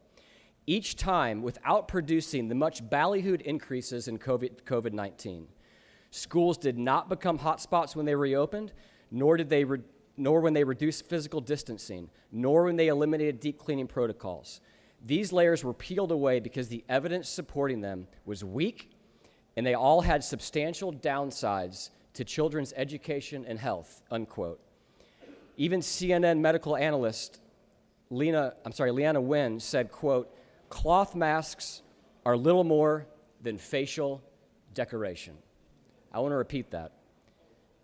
each time without producing the much ballyhooed increases in COVID-19. Schools did not become hotspots when they reopened, nor when they reduced physical distancing, nor when they eliminated deep cleaning protocols. These layers were peeled away because the evidence supporting them was weak, and they all had substantial downsides to children's education and health, unquote. Even CNN medical analyst Leana Wen said, quote, cloth masks are little more than facial decoration. I want to repeat that.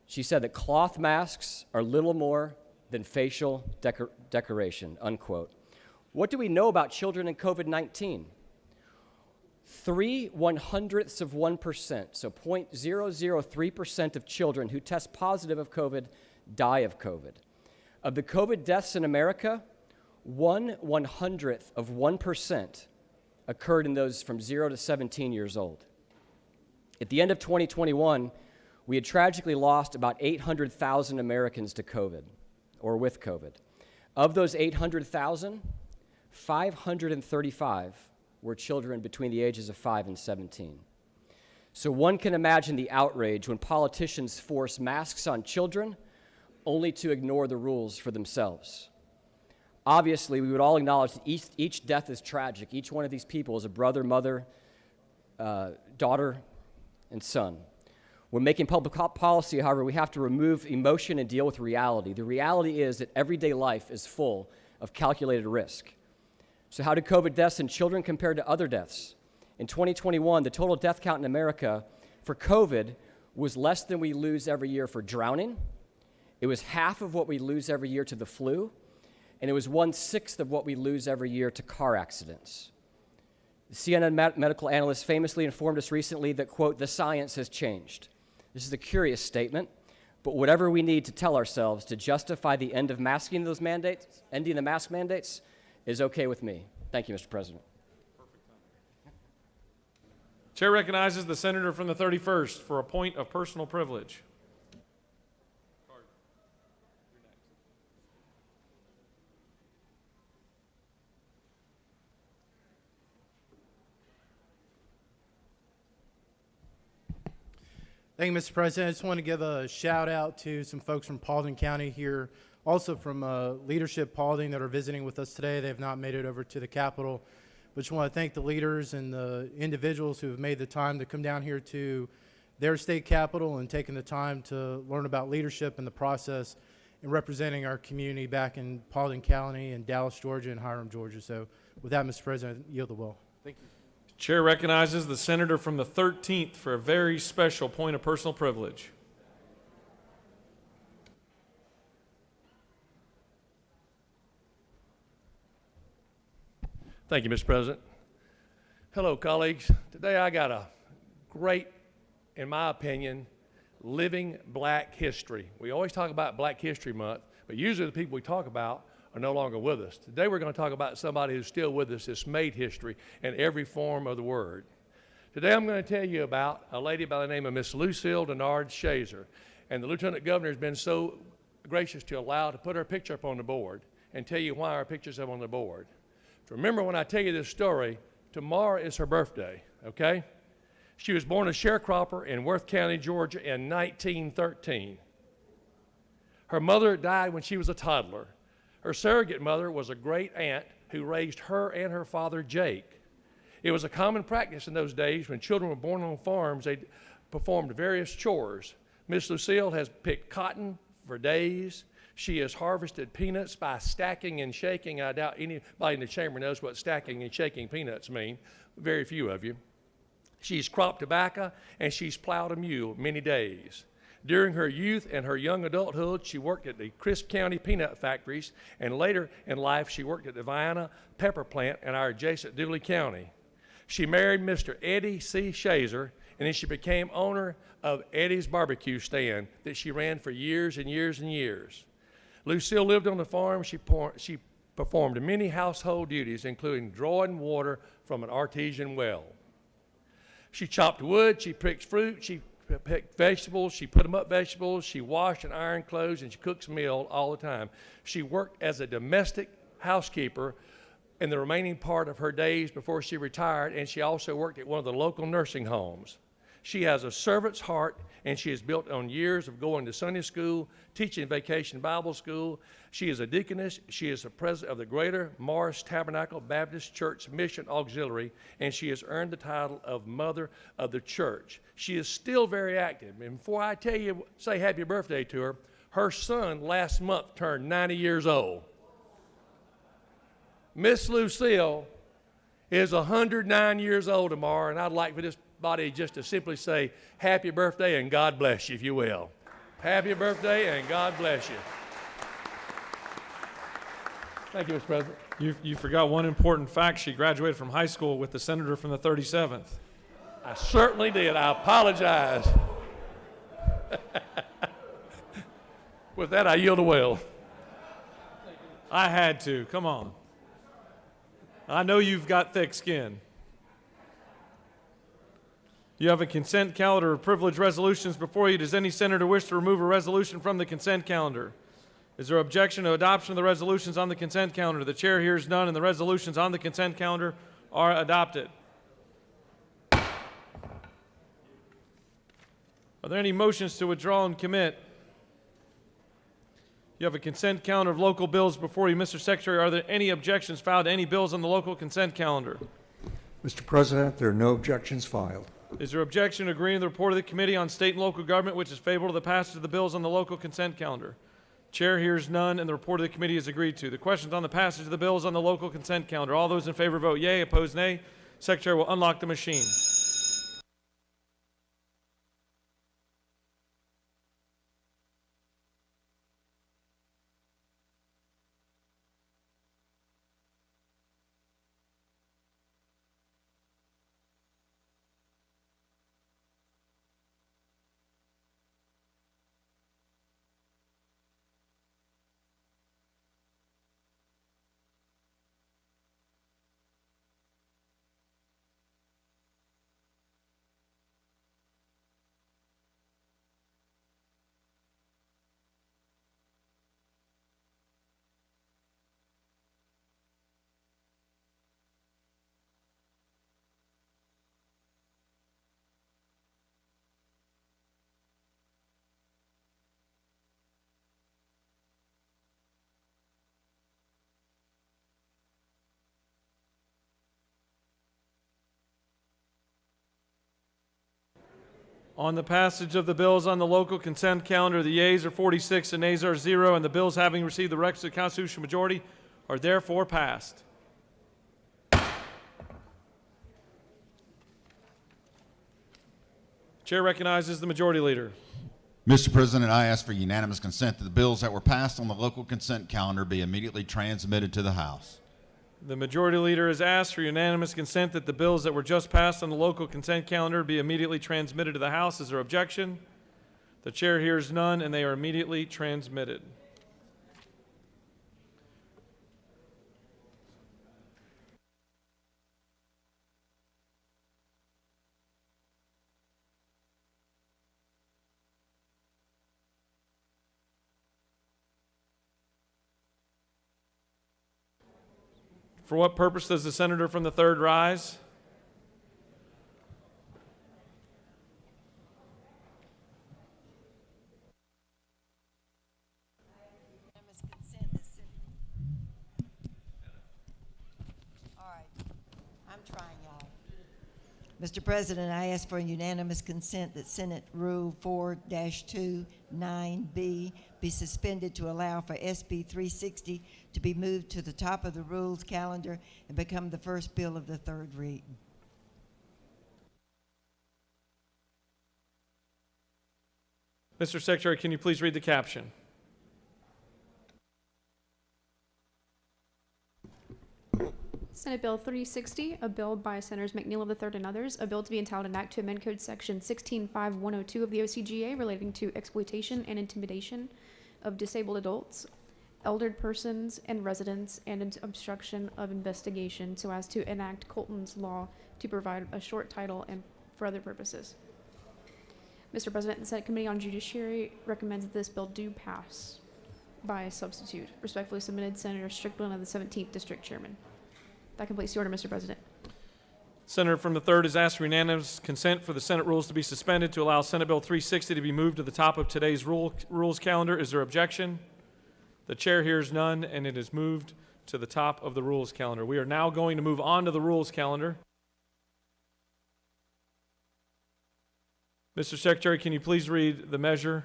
She said that cloth masks are little more than facial decoration, unquote. What do we know about children in COVID-19? 0.03%, so 0.003% of children who test positive of COVID die of COVID. Of the COVID deaths in America, 1/100th% occurred in those from 0 to 17 years old. At the end of 2021, we had tragically lost about 800,000 Americans to COVID, or with COVID. Of those 800,000, 535 were children between the ages of 5 and 17. So one can imagine the outrage when politicians force masks on children only to ignore the rules for themselves. Obviously, we would all acknowledge that each death is tragic. Each one of these people is a brother, mother, daughter, and son. When making public policy, however, we have to remove emotion and deal with reality. The reality is that everyday life is full of calculated risk. So how do COVID deaths in children compare to other deaths? In 2021, the total death count in America for COVID was less than we lose every year for drowning. It was half of what we lose every year to the flu, and it was 1/6 of what we lose every year to car accidents. The CNN medical analyst famously informed us recently that, quote, the science has changed. This is a curious statement, but whatever we need to tell ourselves to justify the end of ending the mask mandates, is okay with me. Thank you, Mr. President. Chair recognizes the senator from the 31st for a point of personal privilege. Thank you, Mr. President. I just want to give a shout out to some folks from Paulding County here, also from Leadership Paulding that are visiting with us today. They have not made it over to the Capitol. But just want to thank the leaders and the individuals who have made the time to come down here to their state capitol and taking the time to learn about leadership and the process and representing our community back in Paulding County and Dallas, Georgia, and Hiram, Georgia. So with that, Mr. President, I yield the will. Thank you. Chair recognizes the senator from the 13th for a very special point of personal privilege. Thank you, Mr. President. Hello, colleagues. Today I got a great, in my opinion, living black history. We always talk about Black History Month, but usually the people we talk about are no longer with us. Today we're going to talk about somebody who's still with us, that's made history in every form of the word. Today I'm going to tell you about a lady by the name of Miss Lucille Denard Shazer. And the Lieutenant Governor has been so gracious to allow to put her picture up on the board and tell you why our picture's up on the board. Remember, when I tell you this story, tomorrow is her birthday, okay? She was born a sharecropper in Worth County, Georgia in 1913. Her mother died when she was a toddler. Her surrogate mother was a great aunt who raised her and her father, Jake. It was a common practice in those days when children were born on farms, they performed various chores. Miss Lucille has picked cotton for days. She has harvested peanuts by stacking and shaking. I doubt anybody in the chamber knows what stacking and shaking peanuts mean. Very few of you. She's cropped tobacco, and she's plowed a mule many days. During her youth and her young adulthood, she worked at the Crisp County peanut factories, and later in life, she worked at the Vienna pepper plant in our adjacent Dooley County. She married Mr. Eddie C. Shazer, and then she became owner of Eddie's barbecue stand that she ran for years and years and years. Lucille lived on the farm. She performed many household duties, including drawing water from an artesian well. She chopped wood, she picked fruit, she picked vegetables, she put them up vegetables, she washed and ironed clothes, and she cooks meals all the time. She worked as a domestic housekeeper in the remaining part of her days before she retired, and she also worked at one of the local nursing homes. She has a servant's heart, and she is built on years of going to Sunday school, teaching Vacation Bible School. She is a deaconess. She is the president of the Greater Morris Tabernacle Baptist Church Mission Auxiliary, and she has earned the title of Mother of the Church. She is still very active. And before I tell you, say happy birthday to her, her son last month turned 90 years old. Miss Lucille is 109 years old tomorrow, and I'd like for this body just to simply say, happy birthday and God bless you, if you will. Happy birthday and God bless you. Thank you, Mr. President. You forgot one important fact. She graduated from high school with the senator from the 37th. I certainly did. I apologize. With that, I yield the will. I had to. Come on. I know you've got thick skin. You have a consent calendar of privileged resolutions before you. Does any senator wish to remove a resolution from the consent calendar? Is there objection to adoption of the resolutions on the consent calendar? The chair hears none, and the resolutions on the consent calendar are adopted. Are there any motions to withdraw and commit? You have a consent calendar of local bills before you. Mr. Secretary, are there any objections filed to any bills on the local consent calendar? Mr. President, there are no objections filed. Is there objection to agreeing to the report of the Committee on State and Local Government, which is favorable to the passage of the bills on the local consent calendar? Chair hears none, and the report of the committee is agreed to. The questions on the passage of the bills on the local consent calendar. All those in favor vote yea, opposed nay. Secretary will unlock the machine. On the passage of the bills on the local consent calendar, the yeas are 46 and nays are 0, and the bills having received the requisite constitutional majority are therefore passed. Chair recognizes the majority leader. Mr. President, I ask for unanimous consent that the bills that were passed on the local consent calendar be immediately transmitted to the House. The majority leader has asked for unanimous consent that the bills that were just passed on the local consent calendar be immediately transmitted to the House. Is there objection? The chair hears none, and they are immediately transmitted. For what purpose does the senator from the 3rd rise? All right, I'm trying, y'all. Mr. President, I ask for unanimous consent that Senate Rule 4-29B be suspended to allow for SB 360 to be moved to the top of the rules calendar and become the first bill of the 3rd read. Mr. Secretary, can you please read the caption? Senate Bill 360, a bill by Senators McNeil III and others, a bill to be entitled an act to amend Code Section 165102 of the OCGA relating to exploitation and intimidation of disabled adults, eldered persons, and residents, and obstruction of investigation so as to enact Colton's Law to provide a short title and for other purposes. Mr. President, the Senate Committee on Judiciary recommends that this bill do pass by substitute. Respectfully submitted, Senator Strickland of the 17th District Chairman. That completes the order, Mr. President. Senator from the 3rd has asked for unanimous consent for the Senate rules to be suspended to allow Senate Bill 360 to be moved to the top of today's rules calendar. Is there objection? The chair hears none, and it is moved to the top of the rules calendar. We are now going to move on to the rules calendar. Mr. Secretary, can you please read the measure?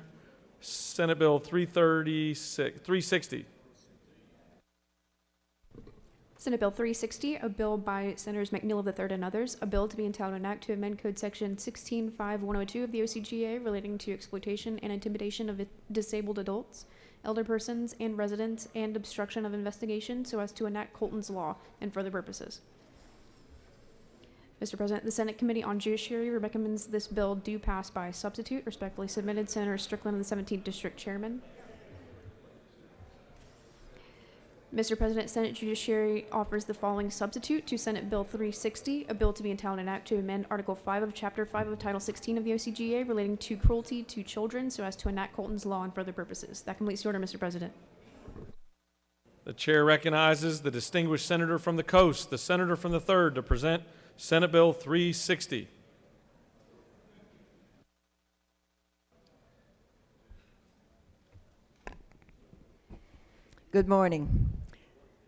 Senate Bill 360. Senate Bill 360, a bill by Senators McNeil III and others, a bill to be entitled an act to amend Code Section 165102 of the OCGA relating to exploitation and intimidation of disabled adults, elder persons, and residents, and obstruction of investigation so as to enact Colton's Law and for other purposes. Mr. President, the Senate Committee on Judiciary recommends this bill do pass by substitute. Respectfully submitted, Senator Strickland of the 17th District Chairman. Mr. President, Senate Judiciary offers the following substitute to Senate Bill 360, a bill to be entitled an act to amend Article 5 of Chapter 5 of Title 16 of the OCGA relating to cruelty to children so as to enact Colton's Law and for other purposes. That completes the order, Mr. President. The chair recognizes the distinguished senator from the coast, the senator from the 3rd, to present Senate Bill 360. Good morning.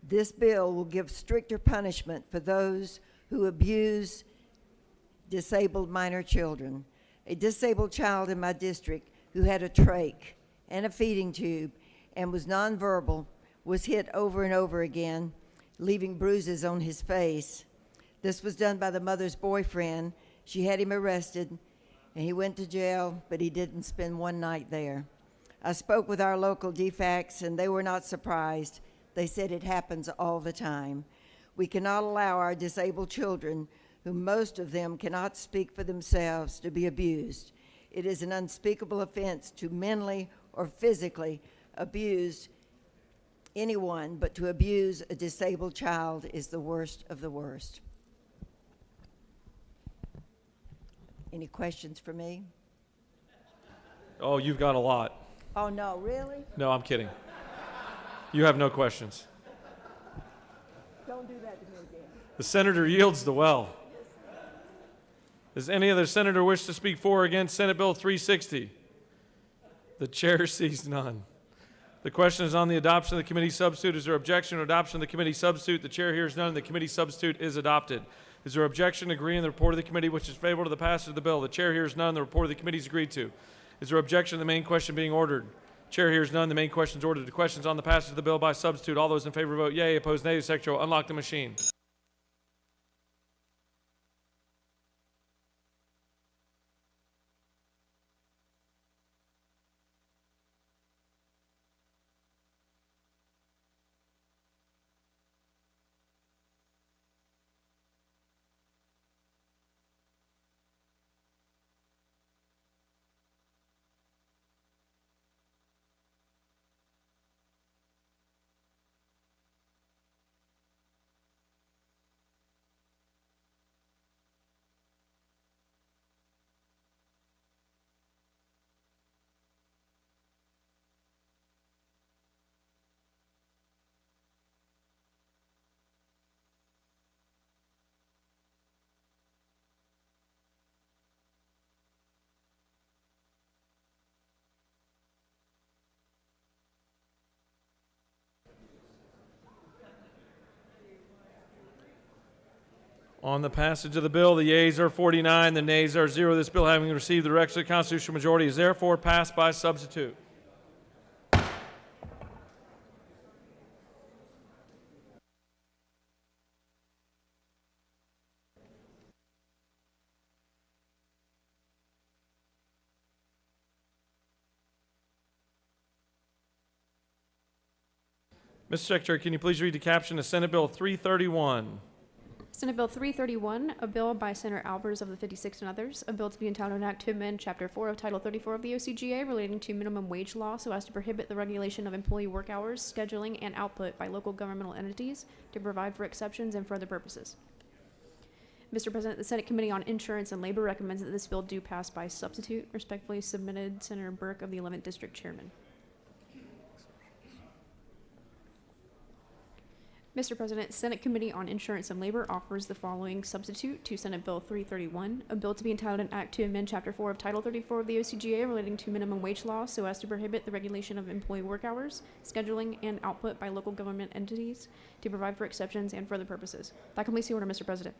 This bill will give stricter punishment for those who abuse disabled minor children. A disabled child in my district who had a trach and a feeding tube and was nonverbal was hit over and over again, leaving bruises on his face. This was done by the mother's boyfriend. She had him arrested, and he went to jail, but he didn't spend one night there. I spoke with our local DFACs, and they were not surprised. They said it happens all the time. We cannot allow our disabled children, who most of them cannot speak for themselves, to be abused. It is an unspeakable offense to mentally or physically abuse anyone, but to abuse a disabled child is the worst of the worst. Any questions for me? Oh, you've got a lot. Oh, no, really? No, I'm kidding. You have no questions. Don't do that to me again. The senator yields the well. Does any other senator wish to speak for or against Senate Bill 360? The chair sees none. The question is on the adoption of the committee substitute. Is there objection to adoption of the committee substitute? The chair hears none. The committee substitute is adopted. Is there objection to agreeing the report of the committee which is favorable to the passage of the bill? The chair hears none. The report of the committee is agreed to. Is there objection to the main question being ordered? Chair hears none. The main question is ordered. The questions on the passage of the bill by substitute. All those in favor vote yea. Opposed, nay. The secretary will unlock the machine. On the passage of the bill, the yeas are 49, the nays are 0. This bill, having received the requisite constitutional majority, is therefore passed by substitute. Mr. Secretary, can you please read the caption of Senate Bill 331? Senate Bill 331, a bill by Senator Albers of the 56th and others, a bill to be entitled an act to amend Chapter 4 of Title 34 of the OCGA relating to minimum wage law so as to prohibit the regulation of employee work hours, scheduling, and output by local governmental entities to provide for exceptions and for other purposes. Mr. President, the Senate Committee on Insurance and Labor recommends that this bill do pass by substitute. Respectfully submitted, Senator Burke of the 11th District Chairman. Mr. President, Senate Committee on Insurance and Labor offers the following substitute to Senate Bill 331, a bill to be entitled an act to amend Chapter 4 of Title 34 of the OCGA relating to minimum wage law so as to prohibit the regulation of employee work hours, scheduling, and output by local government entities to provide for exceptions and for other purposes. That completes the order, Mr. President.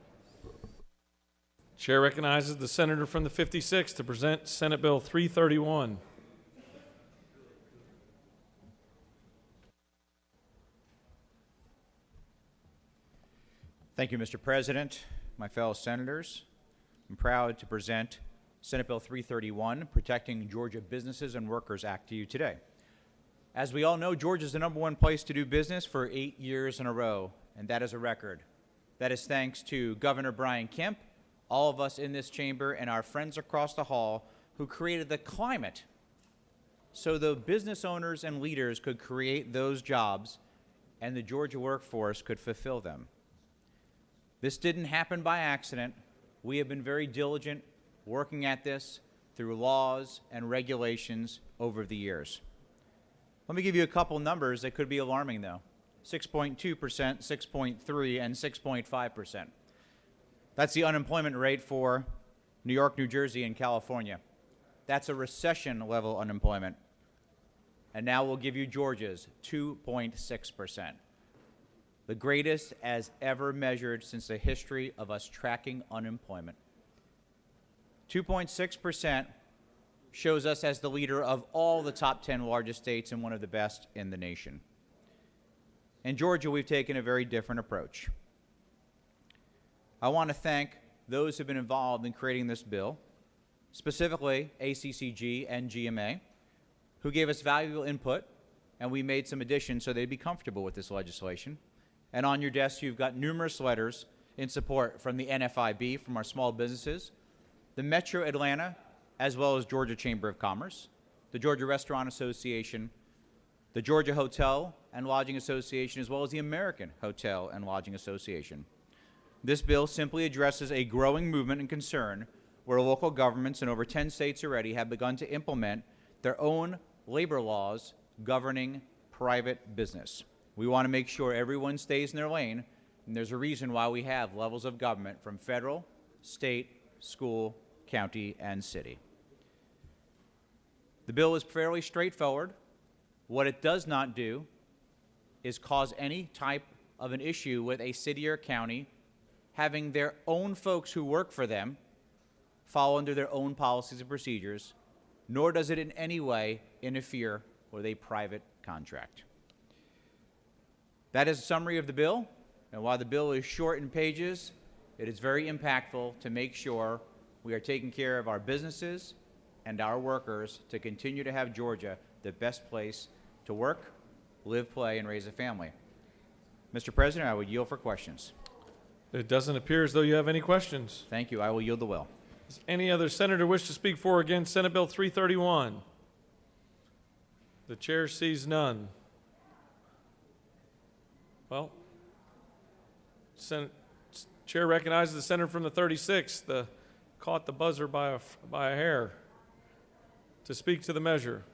Chair recognizes the senator from the 56th to present Senate Bill 331. Thank you, Mr. President. My fellow senators, I'm proud to present Senate Bill 331, Protecting Georgia Businesses and Workers Act, to you today. As we all know, Georgia is the #1 place to do business for 8 years in a row, and that is a record. That is thanks to Governor Brian Kemp, all of us in this chamber, and our friends across the hall who created the climate so the business owners and leaders could create those jobs and the Georgia workforce could fulfill them. This didn't happen by accident. We have been very diligent working at this through laws and regulations over the years. Let me give you a couple numbers that could be alarming, though. 6.2%, 6.3%, and 6.5%. That's the unemployment rate for New York, New Jersey, and California. That's a recession-level unemployment. And now we'll give you Georgia's 2.6%. The greatest as ever measured since the history of us tracking unemployment. 2.6% shows us as the leader of all the top 10 largest states and one of the best in the nation. In Georgia, we've taken a very different approach. I want to thank those who have been involved in creating this bill, specifically ACCG and GMA, who gave us valuable input, and we made some additions so they'd be comfortable with this legislation. And on your desk, you've got numerous letters in support from the NFIB, from our small businesses, the Metro Atlanta, as well as Georgia Chamber of Commerce, the Georgia Restaurant Association, the Georgia Hotel and Lodging Association, as well as the American Hotel and Lodging Association. This bill simply addresses a growing movement and concern where local governments in over 10 states already have begun to implement their own labor laws governing private business. We want to make sure everyone stays in their lane, and there's a reason why we have levels of government from federal, state, school, county, and city. The bill is fairly straightforward. What it does not do is cause any type of an issue with a city or county having their own folks who work for them follow under their own policies and procedures, nor does it in any way interfere with a private contract. That is a summary of the bill, and while the bill is short in pages, it is very impactful to make sure we are taking care of our businesses and our workers to continue to have Georgia the best place to work, live, play, and raise a family. Mr. President, I would yield for questions. It doesn't appear as though you have any questions. Thank you. I will yield the will. Does any other senator wish to speak for or against Senate Bill 331? The chair sees none. Well, chair recognizes the senator from the 36th, caught the buzzer by a hair, to speak to the measure.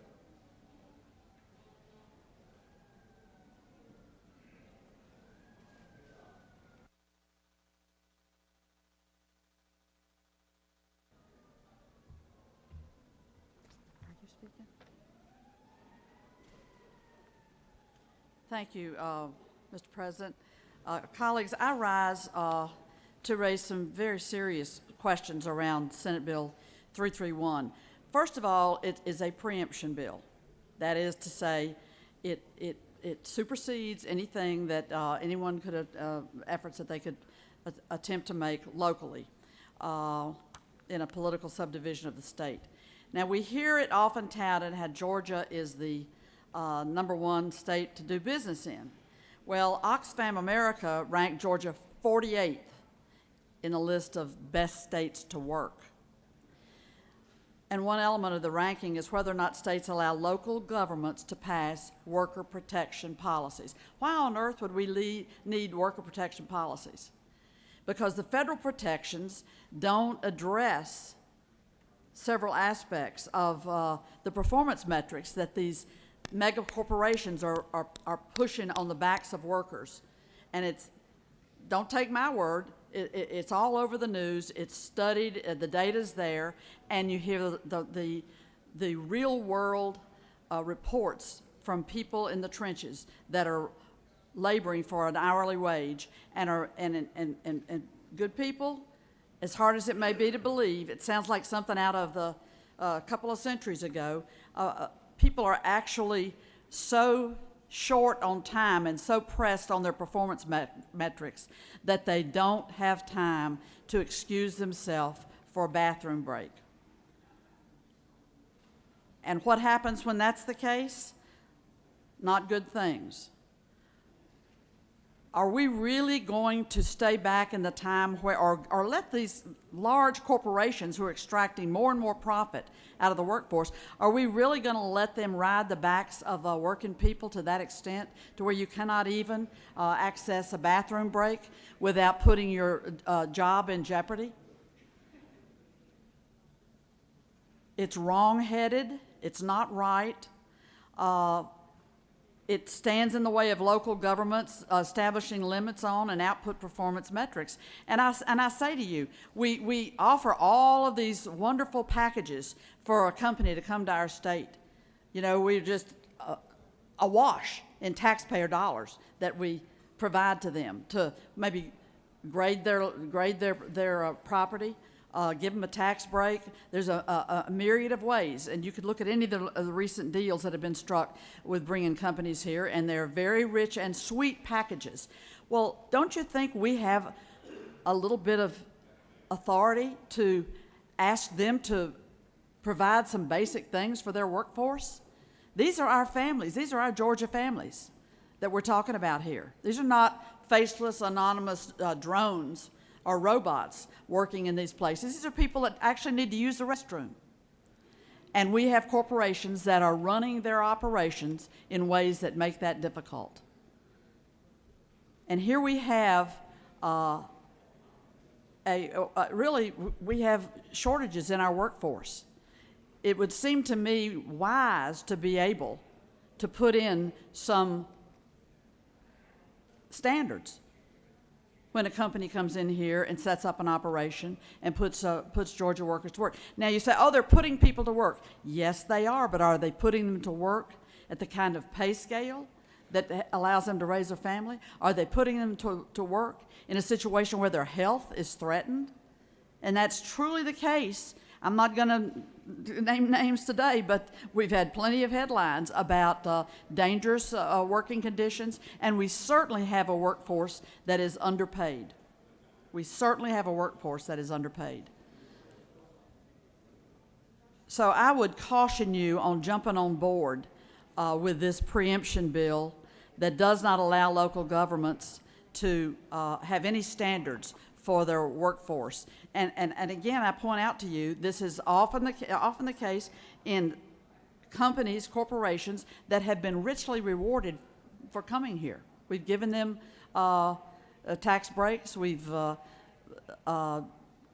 Thank you, Mr. President. Colleagues, I rise to raise some very serious questions around Senate Bill 331. First of all, it is a preemption bill. That is to say, it supersedes anything that anyone could, efforts that they could attempt to make locally in a political subdivision of the state. Now, we hear it often touted how Georgia is the #1 state to do business in. Well, Oxfam America ranked Georgia 48th in a list of best states to work. And one element of the ranking is whether or not states allow local governments to pass worker protection policies. Why on earth would we need worker protection policies? Because the federal protections don't address several aspects of the performance metrics that these mega corporations are pushing on the backs of workers. And it's, don't take my word, it's all over the news, it's studied, the data's there, and you hear the real world reports from people in the trenches that are laboring for an hourly wage and are and good people, as hard as it may be to believe, it sounds like something out of the couple of centuries ago. People are actually so short on time and so pressed on their performance metrics that they don't have time to excuse themselves for a bathroom break. And what happens when that's the case? Not good things. Are we really going to stay back in the time where, or let these large corporations who are extracting more and more profit out of the workforce, are we really going to let them ride the backs of working people to that extent, to where you cannot even access a bathroom break without putting your job in jeopardy? It's wrong-headed. It's not right. It stands in the way of local governments establishing limits on and output performance metrics. And I say to you, we offer all of these wonderful packages for a company to come to our state. You know, we're just awash in taxpayer dollars that we provide to them to maybe grade their property, give them a tax break. There's a myriad of ways, and you could look at any of the recent deals that have been struck with bringing companies here, and they're very rich and sweet packages. Well, don't you think we have a little bit of authority to ask them to provide some basic things for their workforce? These are our families. These are our Georgia families that we're talking about here. These are not faceless, anonymous drones or robots working in these places. These are people that actually need to use the restroom. And we have corporations that are running their operations in ways that make that difficult. And here we have really, we have shortages in our workforce. It would seem to me wise to be able to put in some standards when a company comes in here and sets up an operation and puts Georgia workers to work. Now you say, oh, they're putting people to work. Yes, they are, but are they putting them to work at the kind of pay scale that allows them to raise their family? Are they putting them to work in a situation where their health is threatened? And that's truly the case. I'm not going to name names today, but we've had plenty of headlines about dangerous working conditions, and we certainly have a workforce that is underpaid. We certainly have a workforce that is underpaid. So I would caution you on jumping on board with this preemption bill that does not allow local governments to have any standards for their workforce. And again, I point out to you, this is often the case in companies, corporations that have been richly rewarded for coming here. We've given them tax breaks,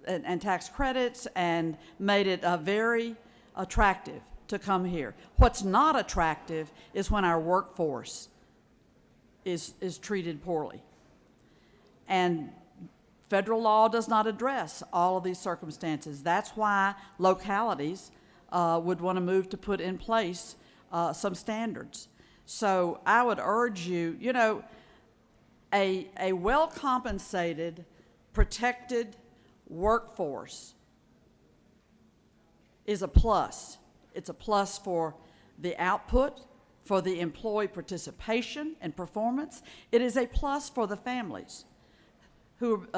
and tax credits, and made it very attractive to come here. What's not attractive is when our workforce is treated poorly. And federal law does not address all of these circumstances. That's why localities would want to move to put in place some standards. So I would urge you, you know, a well-compensated, protected workforce is a plus. It's a plus for the output, for the employee participation and performance. It is a plus for the families who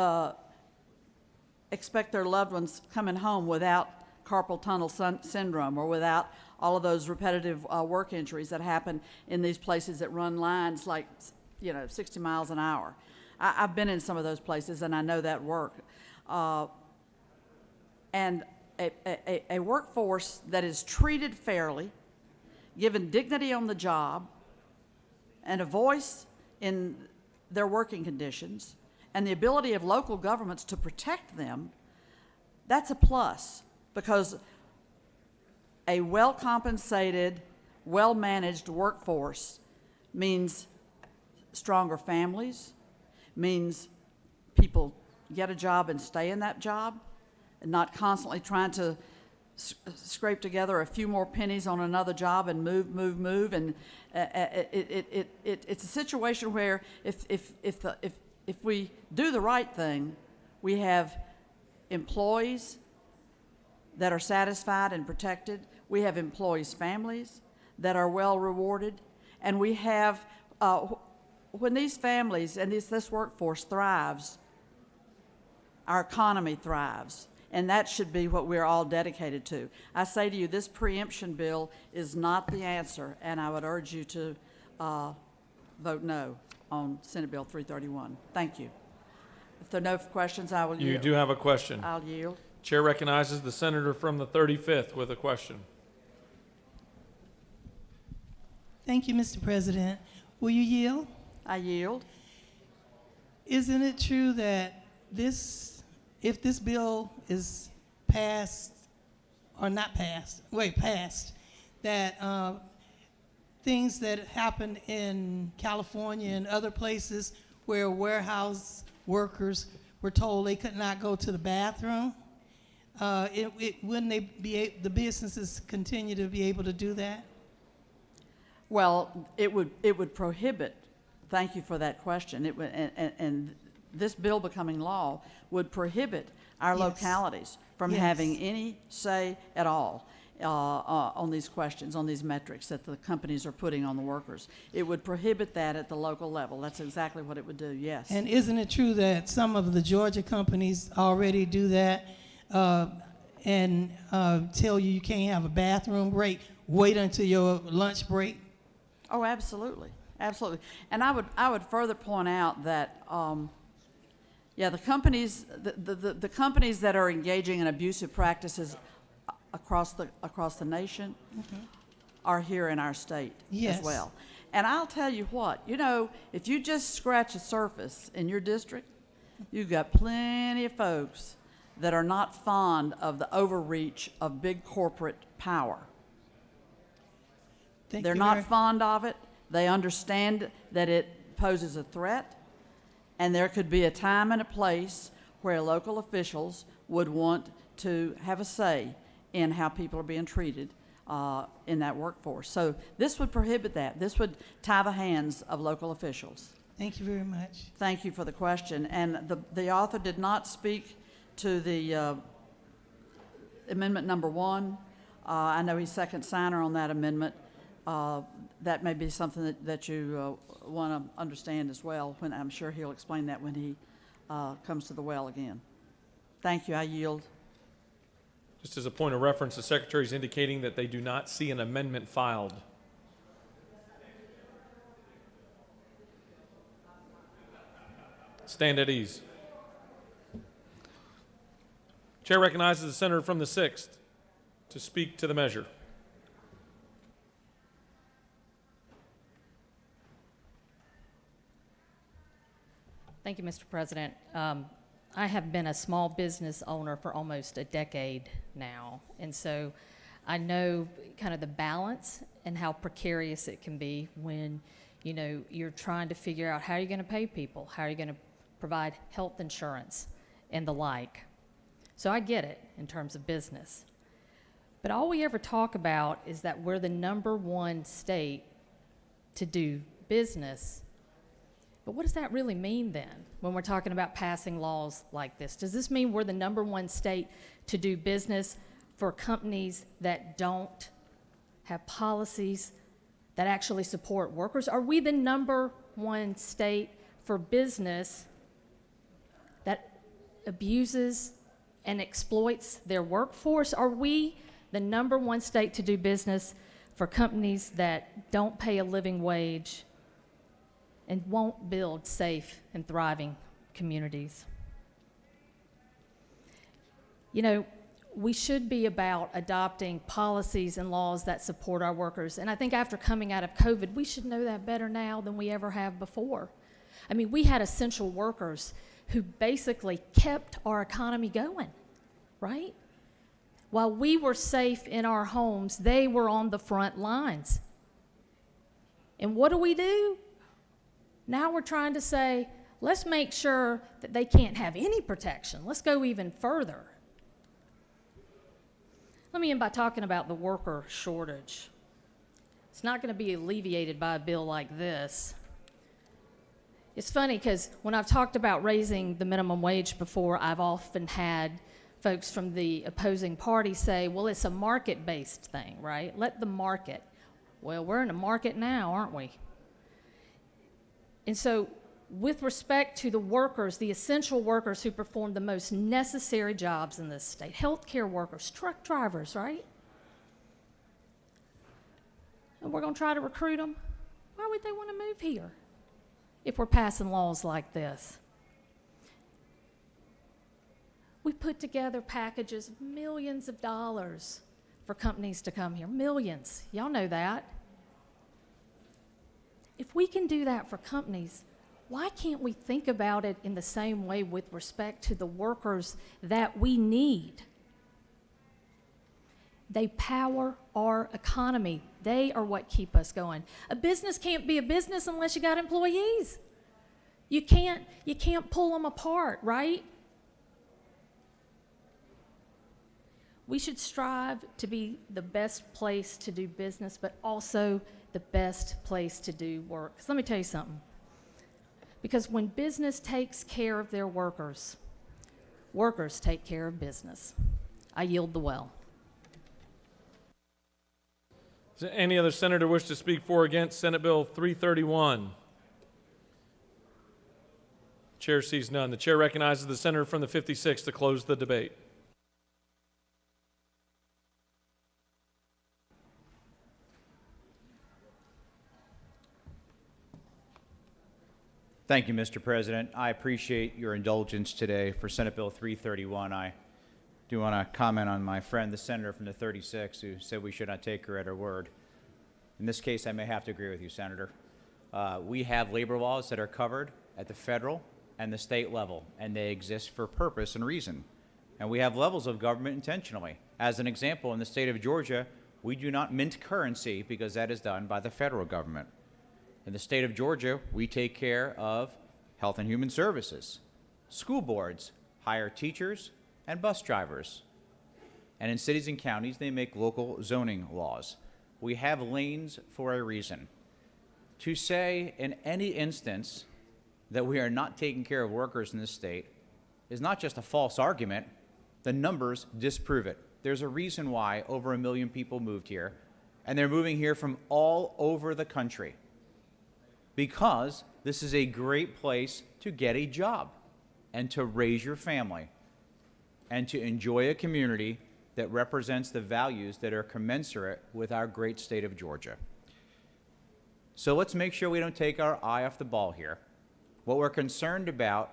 expect their loved ones coming home without carpal tunnel syndrome or without all of those repetitive work injuries that happen in these places that run lines like, 60 miles an hour. I've been in some of those places, and I know that work. And a workforce that is treated fairly, given dignity on the job, and a voice in their working conditions, and the ability of local governments to protect them, that's a plus, because a well-compensated, well-managed workforce means stronger families, means people get a job and stay in that job, and not constantly trying to scrape together a few more pennies on another job and move. And it's a situation where if we do the right thing, we have employees that are satisfied and protected. We have employees' families that are well rewarded, and we have when these families and this workforce thrives, our economy thrives. And that should be what we're all dedicated to. I say to you, this preemption bill is not the answer, and I would urge you to vote no on Senate Bill 331. Thank you. If there are no questions, I will yield. You do have a question. I'll yield. Chair recognizes the senator from the 35th with a question. Thank you, Mr. President. Will you yield? I yield. Isn't it true that if this bill is passed, or not passed, passed, that things that happened in California and other places where warehouse workers were told they could not go to the bathroom, wouldn't the businesses continue to be able to do that? Well, it would prohibit. Thank you for that question. It would, and this bill becoming law would prohibit our localities from having any say at all on these questions, on these metrics that the companies are putting on the workers. It would prohibit that at the local level. That's exactly what it would do, yes. And isn't it true that some of the Georgia companies already do that and tell you can't have a bathroom break, wait until your lunch break? Oh, absolutely, absolutely. And I would further point out that the companies that are engaging in abusive practices across the nation are here in our state as well. And I'll tell you what, if you just scratch the surface in your district, you've got plenty of folks that are not fond of the overreach of big corporate power. They're not fond of it. They understand that it poses a threat, and there could be a time and a place where local officials would want to have a say in how people are being treated in that workforce. So this would prohibit that. This would tie the hands of local officials. Thank you very much. Thank you for the question. And the author did not speak to the amendment number 1. I know he's second signer on that amendment. That may be something that you want to understand as well. When I'm sure he'll explain that when he comes to the well again. Thank you. I yield. Just as a point of reference, the Secretary is indicating that they do not see an amendment filed. Stand at ease. Chair recognizes the senator from the 6th to speak to the measure. Thank you, Mr. President. I have been a small business owner for almost a decade now, and so I know kind of the balance and how precarious it can be when, you know, you're trying to figure out how you're going to pay people, how you're going to provide health insurance and the like. So I get it in terms of business. But all we ever talk about is that we're the #1 state to do business. But what does that really mean then when we're talking about passing laws like this? Does this mean we're the #1 state to do business for companies that don't have policies that actually support workers? Are we the #1 state for business that abuses and exploits their workforce? Are we the #1 state to do business for companies that don't pay a living wage and won't build safe and thriving communities? You know, we should be about adopting policies and laws that support our workers. And I think after coming out of COVID, we should know that better now than we ever have before. I mean, we had essential workers who basically kept our economy going, right? While we were safe in our homes, they were on the front lines. And what do? Now we're trying to say, let's make sure that they can't have any protection. Let's go even further. Let me end by talking about the worker shortage. It's not going to be alleviated by a bill like this. It's funny because when I've talked about raising the minimum wage before, I've often had folks from the opposing party say, well, it's a market-based thing, right? Let the market. Well, we're in a market now, aren't we? And so with respect to the workers, the essential workers who perform the most necessary jobs in this state, healthcare workers, truck drivers, right? And we're going to try to recruit them. Why would they want to move here if we're passing laws like this? We put together packages of millions of dollars for companies to come here. Millions. Y'all know that. If we can do that for companies, why can't we think about it in the same way with respect to the workers that we need? They power our economy. They are what keep us going. A business can't be a business unless you got employees. You can't pull them apart, right? We should strive to be the best place to do business, but also the best place to do work. 'Cause let me tell you something. Because when business takes care of their workers, workers take care of business. I yield the well. Does any other senator wish to speak for or against Senate Bill 331? Chair sees none. The chair recognizes the senator from the 56th to close the debate. Thank you, Mr. President. I appreciate your indulgence today for Senate Bill 331. I do want to comment on my friend, the senator from the 36th, who said we should not take her at her word. In this case, I may have to agree with you, Senator. We have labor laws that are covered at the federal and the state level, and they exist for purpose and reason. And we have levels of government intentionally. As an example, in the state of Georgia, we do not mint currency because that is done by the federal government. In the state of Georgia, we take care of health and human services. School boards hire teachers and bus drivers. And in cities and counties, they make local zoning laws. We have lanes for a reason. To say in any instance that we are not taking care of workers in this state is not just a false argument. The numbers disprove it. There's a reason why over 1 million people moved here, and they're moving here from all over the country, because this is a great place to get a job and to raise your family and to enjoy a community that represents the values that are commensurate with our great state of Georgia. So let's make sure we don't take our eye off the ball here. What we're concerned about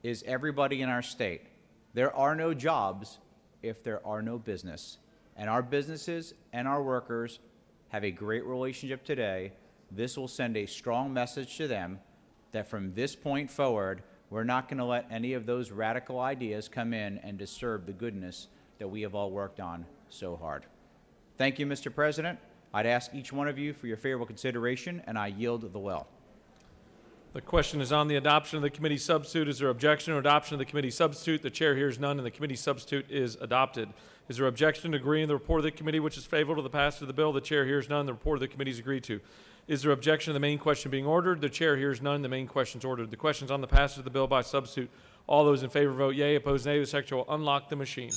is everybody in our state. There are no jobs if there are no business. And our businesses and our workers have a great relationship today. This will send a strong message to them that from this point forward, we're not going to let any of those radical ideas come in and disturb the goodness that we have all worked on so hard. Thank you, Mr. President. I'd ask each one of you for your favorable consideration, and I yield the will. The question is on the adoption of the committee substitute. Is there objection to adoption of the committee substitute? The chair hears none, and the committee substitute is adopted. Is there objection to agreeing to the report of the committee, which is favorable to the passage of the bill? The chair hears none. The report of the committee is agreed to. Is there objection to the main question being ordered? The chair hears none. The main question is ordered. The question is on the passage of the bill by substitute. All those in favor vote yea. Opposed, nay. The secretary will unlock the machine.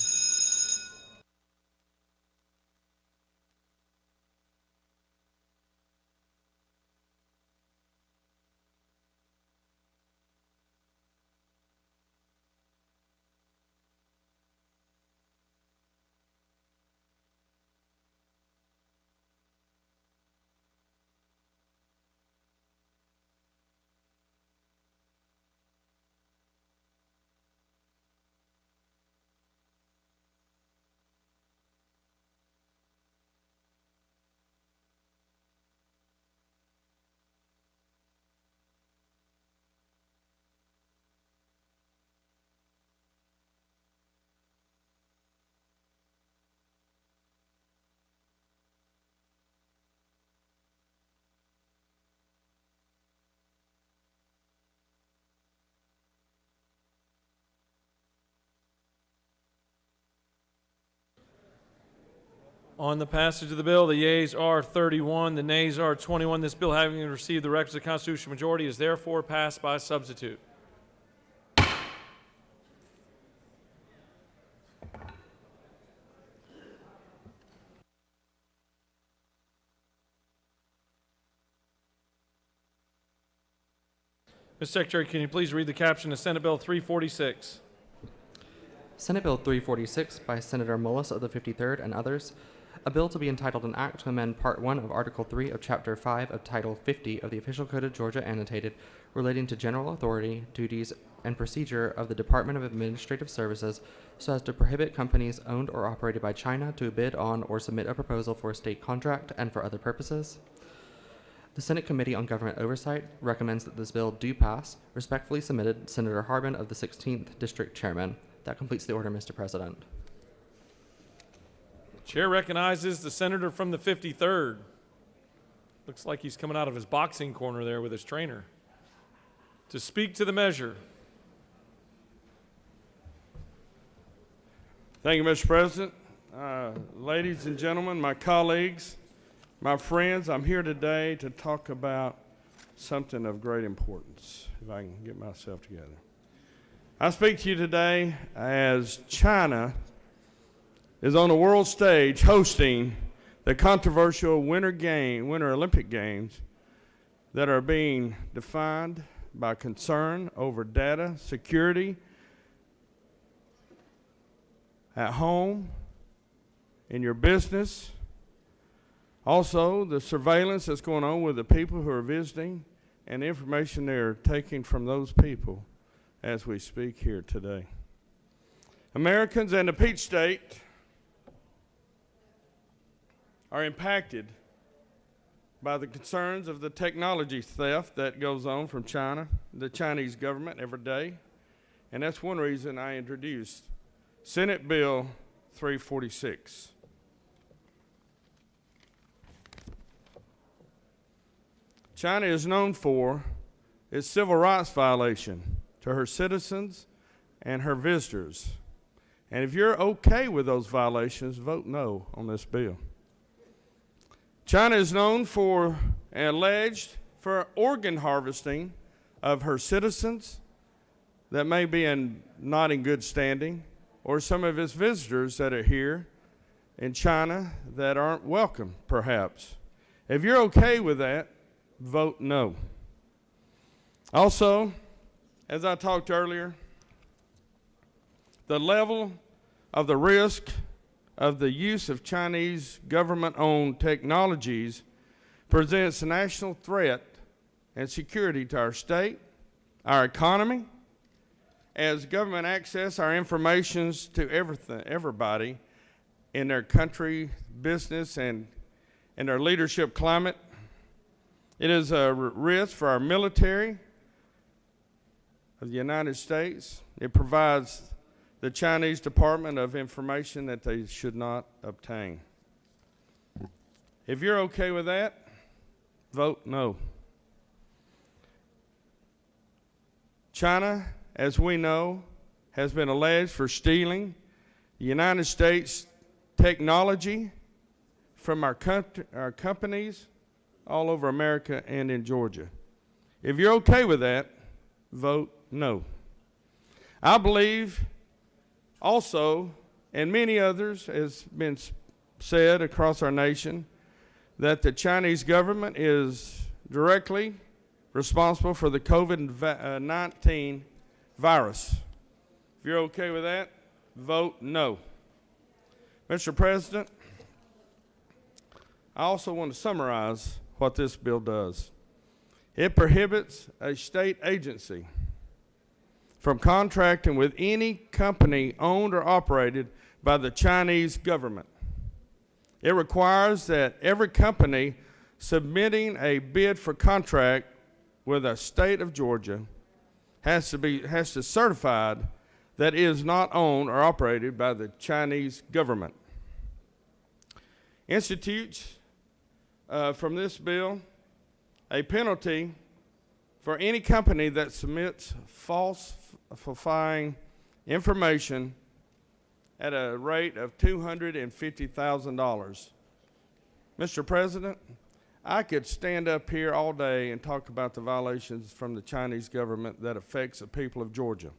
On the passage of the bill, the yeas are 31, the nays are 21. This bill, having received the requisite constitutional majority, is therefore passed by substitute. Mr. Secretary, can you please read the caption of Senate Bill 346? Senate Bill 346 by Senator Mullis of the 53rd and others, a bill to be entitled an act to amend Part 1 of Article 3 of Chapter 5 of Title 50 of the Official Code of Georgia annotated relating to general authority, duties, and procedure of the Department of Administrative Services so as to prohibit companies owned or operated by China to bid on or submit a proposal for a state contract and for other purposes. The Senate Committee on Government Oversight recommends that this bill do pass. Respectfully submitted, Senator Harbin of the 16th District Chairman. That completes the order, Mr. President. Chair recognizes the senator from the 53rd. Looks like he's coming out of his boxing corner there with his trainer to speak to the measure. Thank you, Mr. President. Ladies and gentlemen, my colleagues, my friends, I'm here today to talk about something of great importance, if I can get myself together. I speak to you today as China is on the world stage hosting the controversial Winter Olympic Games that are being defined by concern over data security at home, in your business, also the surveillance that's going on with the people who are visiting and the information they're taking from those people as we speak here today. Americans and the Peach State are impacted by the concerns of the technology theft that goes on from China, the Chinese government every day. And that's one reason I introduced Senate Bill 346. China is known for its civil rights violation to her citizens and her visitors. And if you're okay with those violations, vote no on this bill. China is known for and alleged for organ harvesting of her citizens that may be not in good standing, or some of its visitors that are here in China that aren't welcome, perhaps. If you're okay with that, vote no. Also, as I talked earlier, the level of the risk of the use of Chinese government-owned technologies presents a national threat and security to our state, our economy, as government access our information to everybody in their country, business, and their leadership climate. It is a risk for our military of the United States. It provides the Chinese Department of information that they should not obtain. If you're okay with that, vote no. China, as we know, has been alleged for stealing the United States technology from our companies all over America and in Georgia. If you're okay with that, vote no. I believe also, and many others, has been said across our nation, that the Chinese government is directly responsible for the COVID-19 virus. If you're okay with that, vote no. Mr. President, I also want to summarize what this bill does. It prohibits a state agency from contracting with any company owned or operated by the Chinese government. It requires that every company submitting a bid for contract with a state of Georgia has to certify that it is not owned or operated by the Chinese government. Institutes from this bill a penalty for any company that submits falsifying information at a rate of $250,000. Mr. President, I could stand up here all day and talk about the violations from the Chinese government that affects the people of Georgia.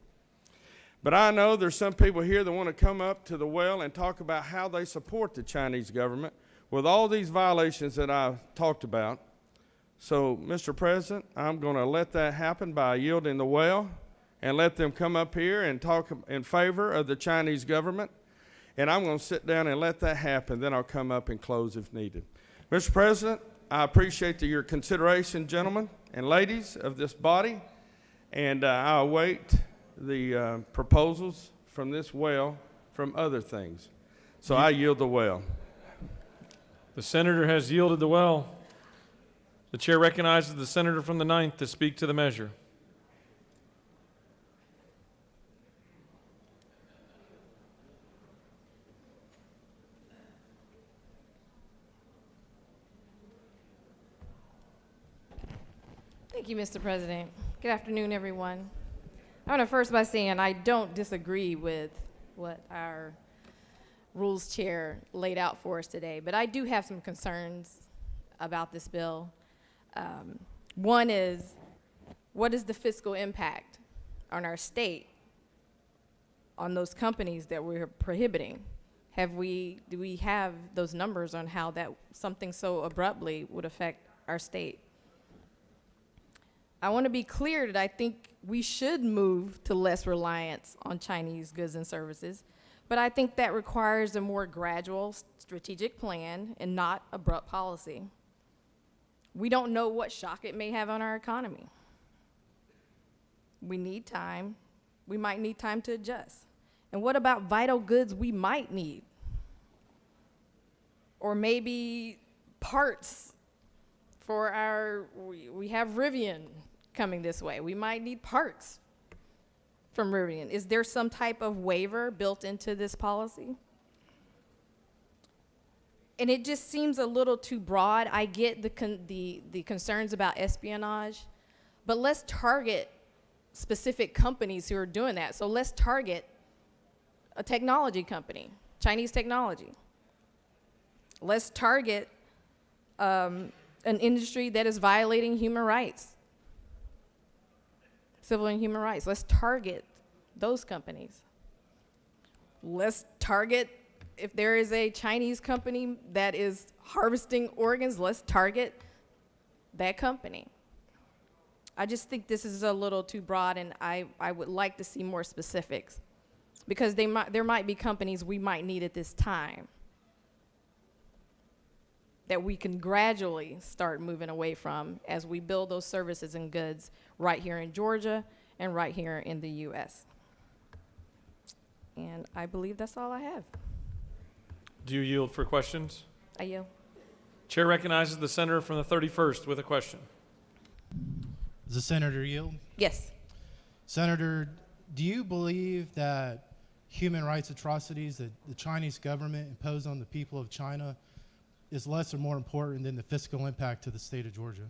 But I know there's some people here that want to come up to the well and talk about how they support the Chinese government with all these violations that I've talked about. So, Mr. President, I'm going to let that happen by yielding the well and let them come up here and talk in favor of the Chinese government. And I'm going to sit down and let that happen. Then I'll come up and close if needed. Mr. President, I appreciate your consideration, gentlemen and ladies of this body. And I await the proposals from this well from other things. So I yield the well. The senator has yielded the well. The chair recognizes the senator from the 9th to speak to the measure. Thank you, Mr. President. Good afternoon, everyone. I want to first by saying I don't disagree with what our Rules Chair laid out for us today, but I do have some concerns about this bill. One is, what is the fiscal impact on our state on those companies that we're prohibiting? Do we have those numbers on how that something so abruptly would affect our state? I want to be clear that I think we should move to less reliance on Chinese goods and services, but I think that requires a more gradual strategic plan and not abrupt policy. We don't know what shock it may have on our economy. We need time. We might need time to adjust. And what about vital goods we might need? Or maybe parts for we have Rivian coming this way. We might need parts from Rivian. Is there some type of waiver built into this policy? And it just seems a little too broad. I get the concerns about espionage, but let's target specific companies who are doing that. So let's target a technology company, Chinese technology. Let's target an industry that is violating human rights, civil and human rights. Let's target those companies. Let's target, if there is a Chinese company that is harvesting organs, let's target that company. I just think this is a little too broad, and I would like to see more specifics, because there might be companies we might need at this time that we can gradually start moving away from as we build those services and goods right here in Georgia and right here in the U.S. And I believe that's all I have. Do you yield for questions? I yield. Chair recognizes the senator from the 31st with a question. Does the senator yield? Yes. Senator, do you believe that human rights atrocities that the Chinese government imposed on the people of China is less or more important than the fiscal impact to the state of Georgia?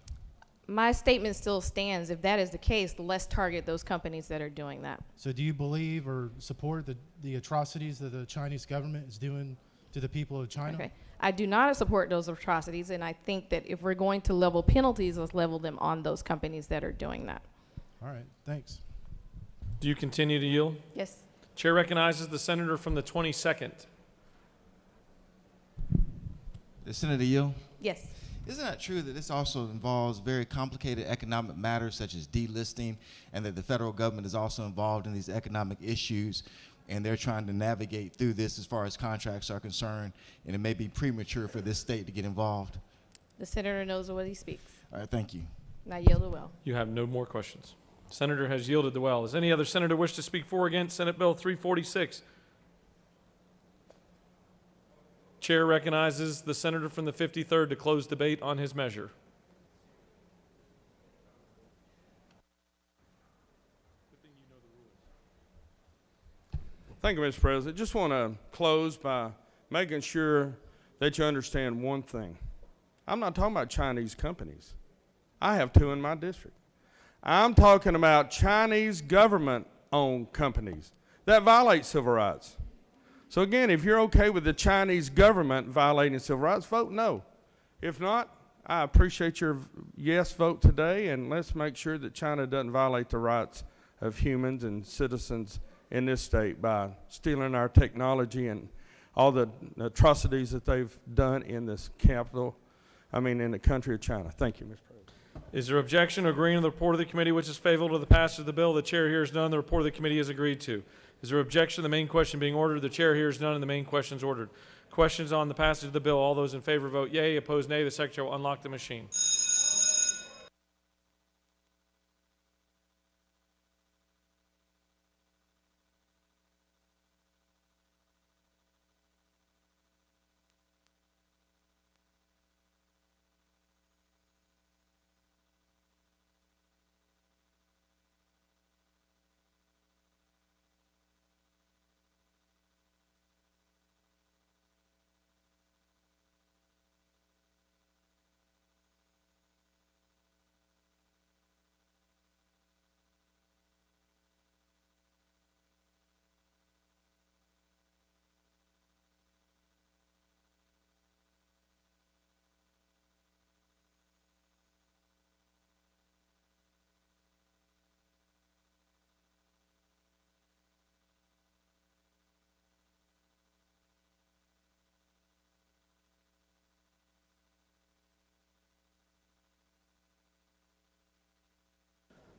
My statement still stands. If that is the case, let's target those companies that are doing that. So do you believe or support the atrocities that the Chinese government is doing to the people of China? Okay. I do not support those atrocities, and I think that if we're going to level penalties, let's level them on those companies that are doing that. All right, thanks. Do you continue to yield? Yes. Chair recognizes the senator from the 22nd. The senator yield? Yes. Isn't that true that this also involves very complicated economic matters such as delisting, and that the federal government is also involved in these economic issues, and they're trying to navigate through this as far as contracts are concerned, and it may be premature for this state to get involved? The senator knows what he speaks. All right, thank you. And I yield the well. You have no more questions. Senator has yielded the well. Does any other senator wish to speak for or against Senate Bill 346? Chair recognizes the senator from the 53rd to close debate on his measure. Thank you, Mr. President. Just want to close by making sure that you understand one thing. I'm not talking about Chinese companies. I have two in my district. I'm talking about Chinese government-owned companies that violate civil rights. So again, if you're okay with the Chinese government violating civil rights, vote no. If not, I appreciate your yes vote today, and let's make sure that China doesn't violate the rights of humans and citizens in this state by stealing our technology and all the atrocities that they've done in this in the country of China. Thank you, Mr. President. Is there objection or agreeing to the report of the committee which is favorable to the passage of the bill? The chair hears none. The report of the committee is agreed to. Is there objection? The main question being ordered. The chair hears none, and the main question is ordered. Questions on the passage of the bill. All those in favor vote yea. Opposed, nay. The secretary will unlock the machine.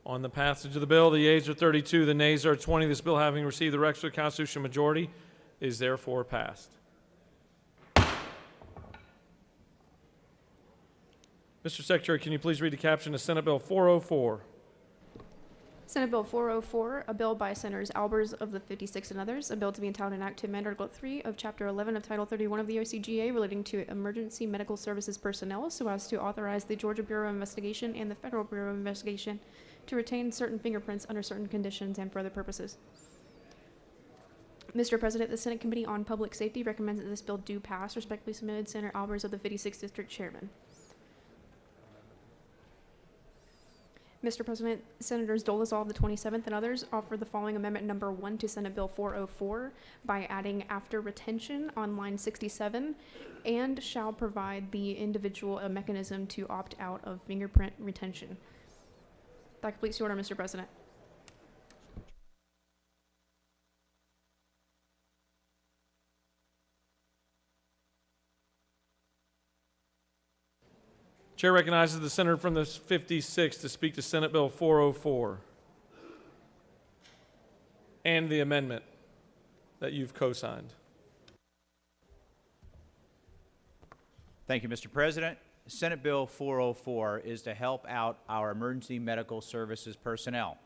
On the passage of the bill, the yeas are 32, the nays are 20. This bill, having received the requisite constitutional majority, is therefore passed. Mr. Secretary, can you please read the caption of Senate Bill 404? Senate Bill 404, a bill by Senators Albers of the 56th and others, a bill to be entitled an act to amend Article 3 of Chapter 11 of Title 31 of the OCGA relating to emergency medical services personnel so as to authorize the Georgia Bureau of Investigation and the Federal Bureau of Investigation to retain certain fingerprints under certain conditions and for other purposes. Mr. President, the Senate Committee on Public Safety recommends that this bill do pass. Respectfully submitted, Senator Albers of the 56th District Chairman. Mr. President, Senators Dolezal of the 27th and others offer the following amendment number 1 to Senate Bill 404 by adding after retention on line 67 and shall provide the individual a mechanism to opt out of fingerprint retention. That completes the order, Mr. President. Chair recognizes the senator from the 56th to speak to Senate Bill 404 and the amendment that you've co-signed. Thank you, Mr. President. Senate Bill 404 is to help out our emergency medical services personnel.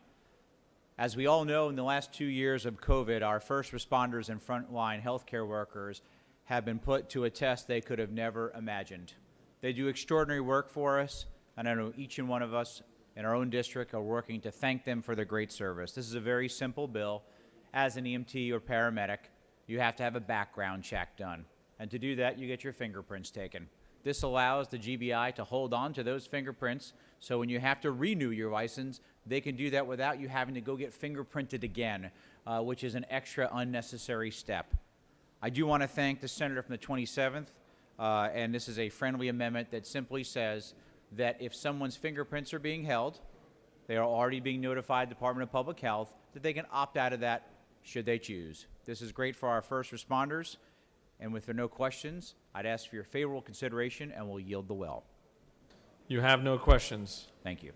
As we all know, in the last 2 years of COVID, our first responders and frontline healthcare workers have been put to a test they could have never imagined. They do extraordinary work for us, and I know each and one of us in our own district are working to thank them for their great service. This is a very simple bill. As an EMT or paramedic, you have to have a background check done. And to do that, you get your fingerprints taken. This allows the GBI to hold on to those fingerprints, so when you have to renew your license, they can do that without you having to go get fingerprinted again, which is an extra unnecessary step. I do want to thank the senator from the 27th, and this is a friendly amendment that simply says that if someone's fingerprints are being held, they are already being notified Department of Public Health that they can opt out of that should they choose. This is great for our first responders, and with there no questions, I'd ask for your favorable consideration and will yield the well. You have no questions. Thank you.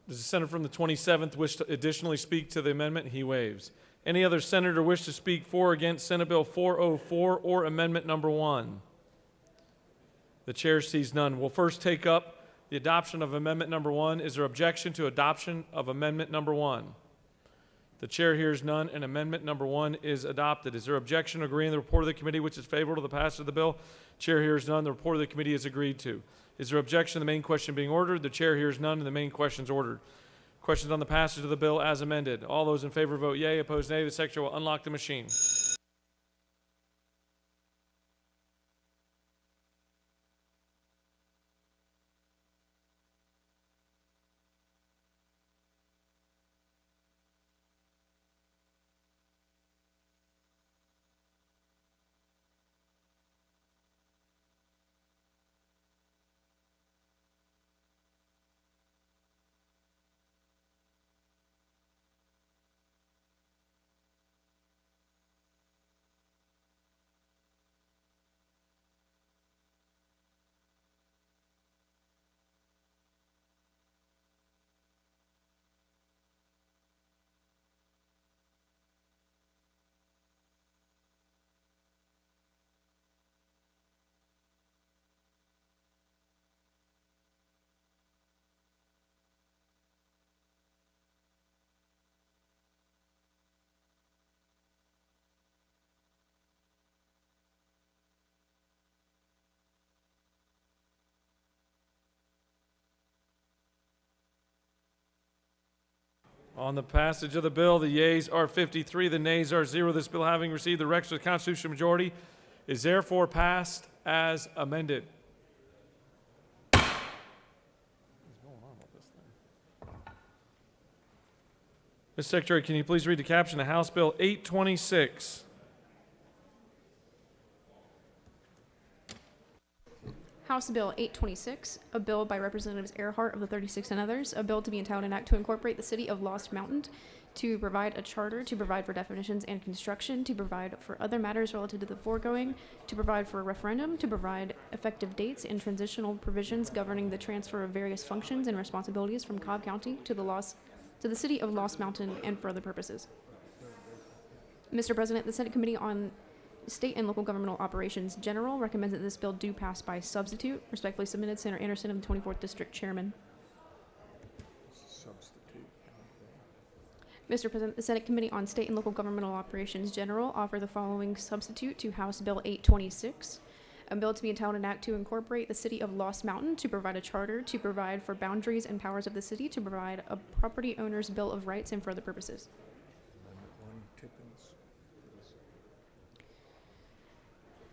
Does the senator from the 27th wish to additionally speak to the amendment? He waives. Any other senator wish to speak for or against Senate Bill 404 or amendment number 1? The chair sees none. We'll first take up the adoption of amendment number 1. Is there objection to adoption of amendment number 1? The chair hears none, and amendment number 1 is adopted. Is there objection to agreeing the report of the committee which is favorable to the passage of the bill? Chair hears none. The report of the committee is agreed to. Is there objection to the main question being ordered? The chair hears none, and the main question is ordered. Questions on the passage of the bill as amended. All those in favor vote yea. Opposed, nay. The secretary will unlock the machine. On the passage of the bill, the yeas are 53, the nays are 0. This bill, having received the requisite constitutional majority, is therefore passed as amended. What's going on with this thing? Mr. Secretary, can you please read the caption of House Bill 826? House Bill 826, a bill by Representatives Earhart of the 36th and others, a bill to be entitled an act to incorporate the city of Lost Mountain, to provide a charter, to provide for definitions and construction, to provide for other matters relative to the foregoing, to provide for a referendum, to provide effective dates and transitional provisions governing the transfer of various functions and responsibilities from Cobb County to the city of Lost Mountain and for other purposes. Mr. President, the Senate Committee on State and Local Governmental Operations General recommends that this bill do pass by substitute. Respectfully submitted, Senator Anderson of the 24th District Chairman. Mr. President, the Senate Committee on State and Local Governmental Operations General offer the following substitute to House Bill 826. A bill to be entitled an act to incorporate the city of Lost Mountain, to provide a charter, to provide for boundaries and powers of the city, to provide a property owner's bill of rights and for other purposes.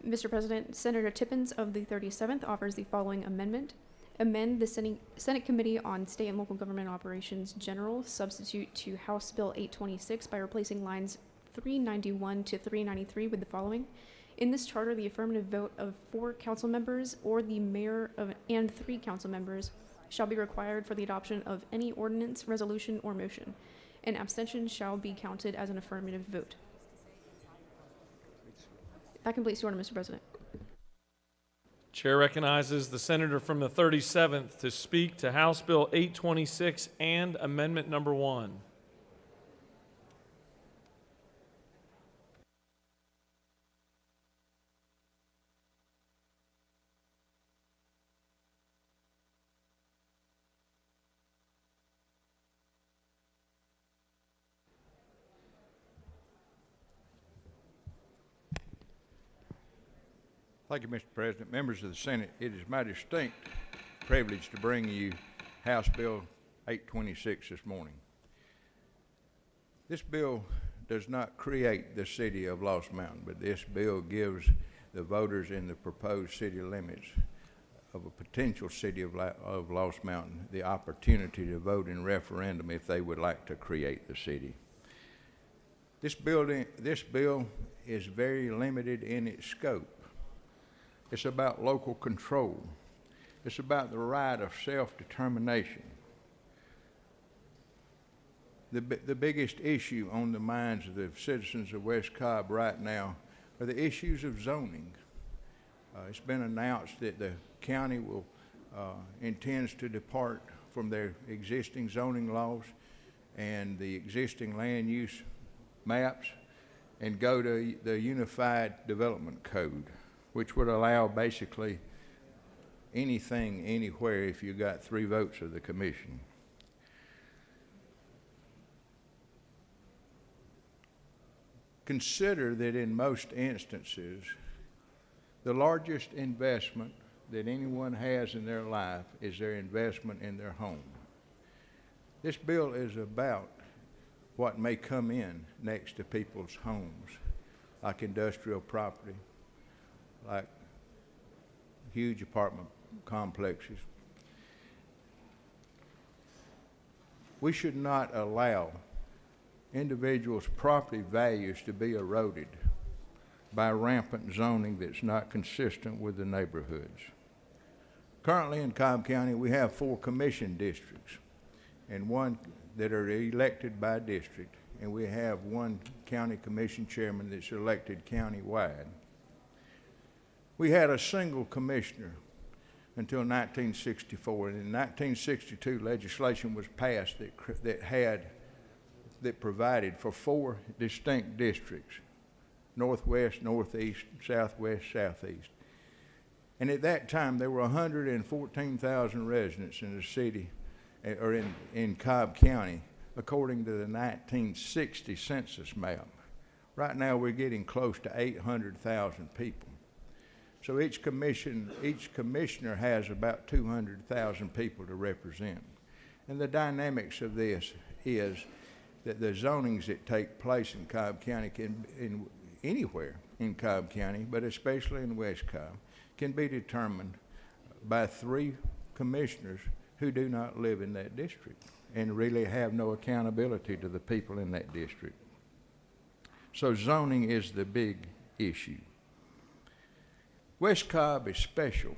Mr. President, Senator Tippins of the 37th offers the following amendment. Amend the Senate Committee on State and Local Government Operations General substitute to House Bill 826 by replacing lines 391 to 393 with the following. In this charter, the affirmative vote of 4 council members or the mayor and 3 council members shall be required for the adoption of any ordinance, resolution, or motion. An abstention shall be counted as an affirmative vote. That completes the order, Mr. President. Chair recognizes the senator from the 37th to speak to House Bill 826 and Amendment Number 1. Thank you, Mr. President. Members of the Senate, it is my distinct privilege to bring you House Bill 826 this morning. This bill does not create the city of Lost Mountain, but this bill gives the voters in the proposed city limits of a potential city of Lost Mountain the opportunity to vote in referendum if they would like to create the city. This bill is very limited in its scope. It's about local control. It's about the right of self-determination. The biggest issue on the minds of the citizens of West Cobb right now are the issues of zoning. It's been announced that the county intends to depart from their existing zoning laws and the existing land use maps and go to the Unified Development Code, which would allow basically anything, anywhere, if you got 3 votes of the commission. Consider that in most instances, the largest investment that anyone has in their life is their investment in their home. This bill is about what may come in next to people's homes, like industrial property, like huge apartment complexes. We should not allow individuals' property values to be eroded by rampant zoning that's not consistent with the neighborhoods. Currently in Cobb County, we have 4 commission districts and 1 that are elected by district, and we have 1 county commission chairman that's elected countywide. We had a single commissioner until 1964, and in 1962 legislation was passed that provided for 4 distinct districts: northwest, northeast, southwest, southeast. And at that time there were 114,000 residents in the city, or in Cobb County, according to the 1960 census map. Right now we're getting close to 800,000 people. So each commissioner has about 200,000 people to represent. And the dynamics of this is that the zonings that take place in Cobb County anywhere in Cobb County, but especially in West Cobb, can be determined by 3 commissioners who do not live in that district and really have no accountability to the people in that district. So zoning is the big issue. West Cobb is special.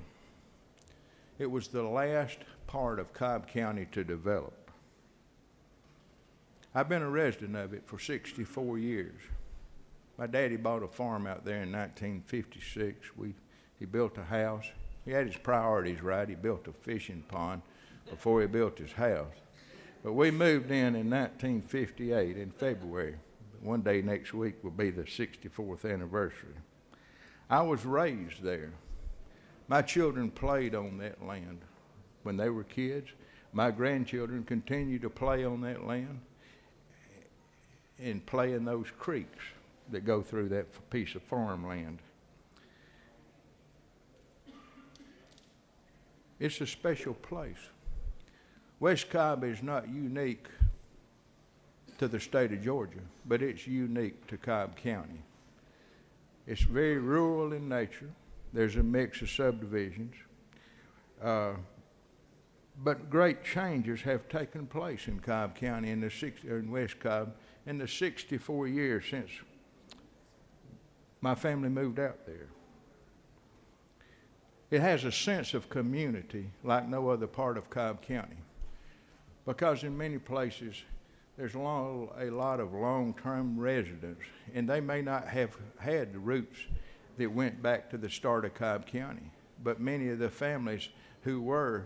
It was the last part of Cobb County to develop. I've been a resident of it for 64 years. My daddy bought a farm out there in 1956. He built a house. He had his priorities right. He built a fishing pond before he built his house. But we moved in 1958 in February. One day next week will be the 64th anniversary. I was raised there. My children played on that land when they were kids. My grandchildren continue to play on that land and play in those creeks that go through that piece of farmland. It's a special place. West Cobb is not unique to the state of Georgia, but it's unique to Cobb County. It's very rural in nature. There's a mix of subdivisions. But great changes have taken place in Cobb County in West Cobb in the 64 years since my family moved out there. It has a sense of community like no other part of Cobb County, because in many places there's a lot of long-term residents, and they may not have had the roots that went back to the start of Cobb County, but many of the families who were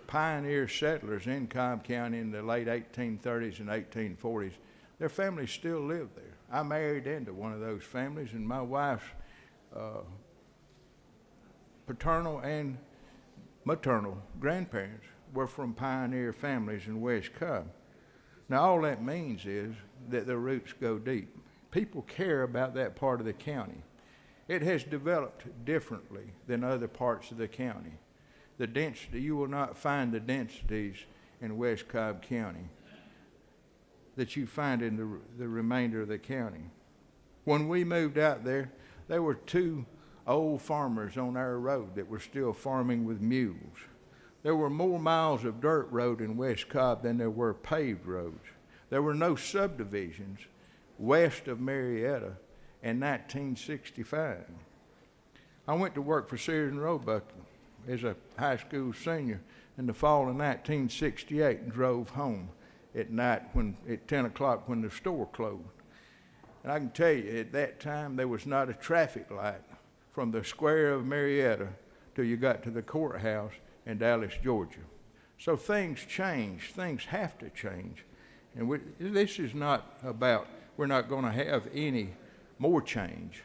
pioneer settlers in Cobb County in the late 1830s and 1840s, their families still live there. I married into one of those families, and my wife's paternal and maternal grandparents were from pioneer families in West Cobb. Now, all that means is that the roots go deep. People care about that part of the county. It has developed differently than other parts of the county. The density, you will not find the densities in West Cobb County that you find in the remainder of the county. When we moved out there were 2 old farmers on our road that were still farming with mules. There were more miles of dirt road in West Cobb than there were paved roads. There were no subdivisions west of Marietta in 1965. I went to work for Sears and Roebuck as a high school senior in the fall of 1968 and drove home at night at 10 o'clock when the store closed. And I can tell you, at that time, there was not a traffic light from the square of Marietta till you got to the courthouse in Dallas, Georgia. So things change. Things have to change. And this is not about we're not going to have any more change.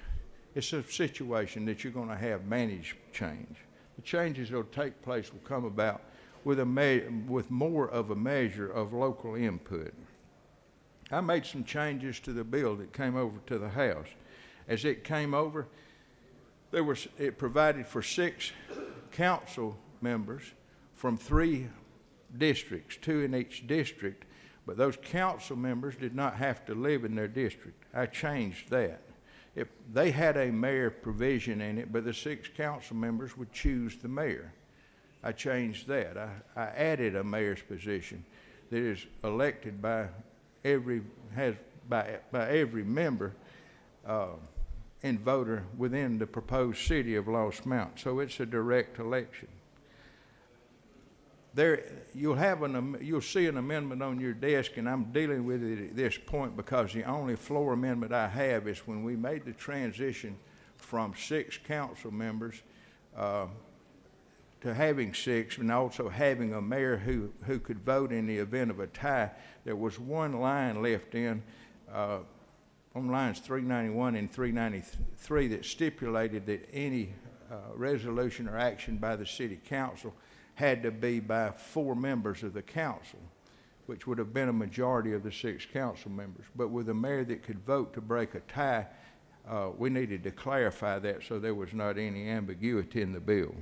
It's a situation that you're going to have managed change. The changes that will take place will come about with more of a measure of local input. I made some changes to the bill that came over to the House. As it came over, it provided for 6 council members from 3 districts, 2 in each district, but those council members did not have to live in their district. I changed that. They had a mayor provision in it, but the 6 council members would choose the mayor. I changed that. I added a mayor's position that is elected by every member and voter within the proposed city of Lost Mountain. So it's a direct election. You'll see an amendment on your desk, and I'm dealing with it at this point because the only floor amendment I have is when we made the transition from 6 council members to having 6, and also having a mayor who could vote in the event of a tie. There was one line left in on lines 391 and 393 that stipulated that any resolution or action by the city council had to be by 4 members of the council, which would have been a majority of the 6 council members. But with a mayor that could vote to break a tie, we needed to clarify that so there was not any ambiguity in the bill.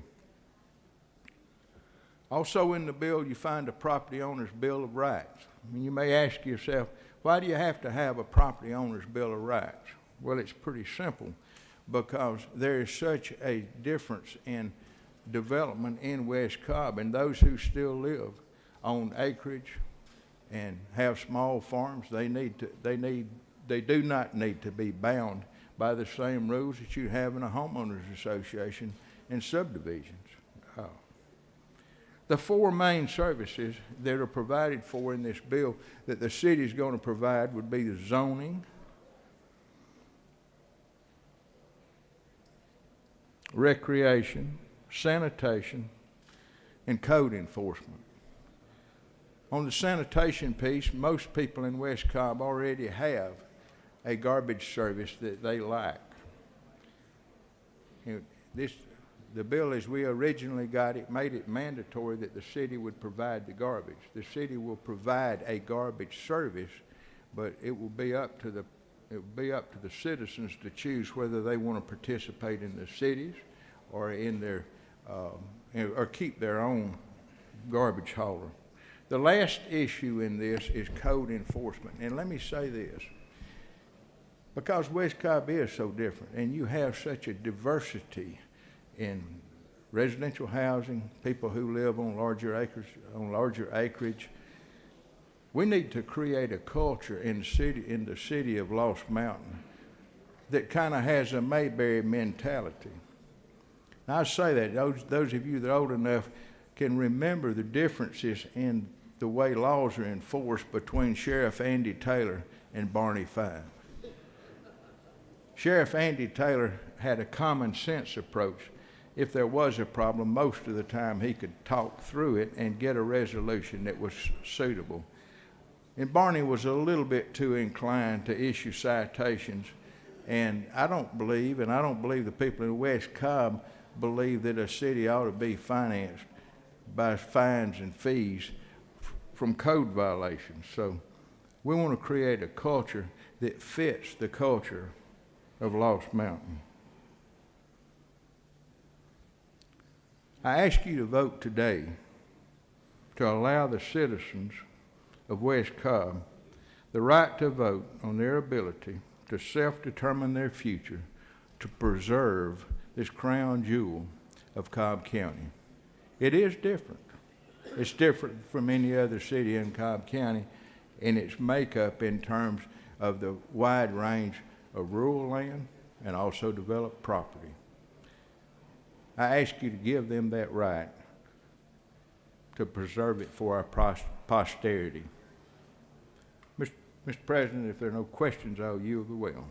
Also in the bill, you find a property owner's Bill of Rights. I mean, you may ask yourself, why do you have to have a property owner's Bill of Rights? Well, it's pretty simple, because there is such a difference in development in West Cobb, and those who still live on acreage and have small farms, they do not need to be bound by the same rules that you have in a homeowners association and subdivisions. The 4 main services that are provided for in this bill that the city is going to provide would be the zoning, recreation, sanitation, and code enforcement. On the sanitation piece, most people in West Cobb already have a garbage service that they lack. The bill, as we originally got it, made it mandatory that the city would provide the garbage. The city will provide a garbage service, but it will be up to the citizens to choose whether they want to participate in the cities or in their or keep their own garbage hauler. The last issue in this is code enforcement. And let me say this, because West Cobb is so different and you have such a diversity in residential housing, people who live on larger acreage. We need to create a culture in the city of Lost Mountain that kind of has a Mayberry mentality. Now, I say that those of you that are old enough can remember the differences in the way laws are enforced between Sheriff Andy Taylor and Barney Fife. Sheriff Andy Taylor had a common sense approach. If there was a problem, most of the time he could talk through it and get a resolution that was suitable. And Barney was a little bit too inclined to issue citations. And I don't believe the people in West Cobb believe that a city ought to be financed by fines and fees from code violations. So we want to create a culture that fits the culture of Lost Mountain. I ask you to vote today to allow the citizens of West Cobb the right to vote on their ability to self-determine their future, to preserve this crown jewel of Cobb County. It is different. It's different from any other city in Cobb County in its makeup in terms of the wide range of rural land and also developed property. I ask you to give them that right to preserve it for our posterity. Mr. President, if there are no questions, I'll yield the well.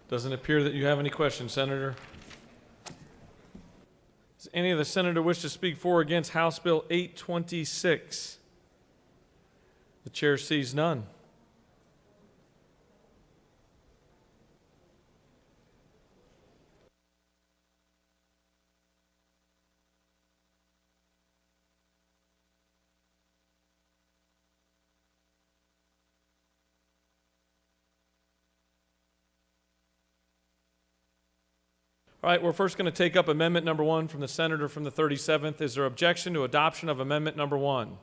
Doesn't appear that you have any questions, Senator. Does any of the senator wish to speak for or against House Bill 826? The chair sees none. All right, we're first going to take up amendment number 1 from the senator from the 37th. Is there objection to adoption of amendment number 1?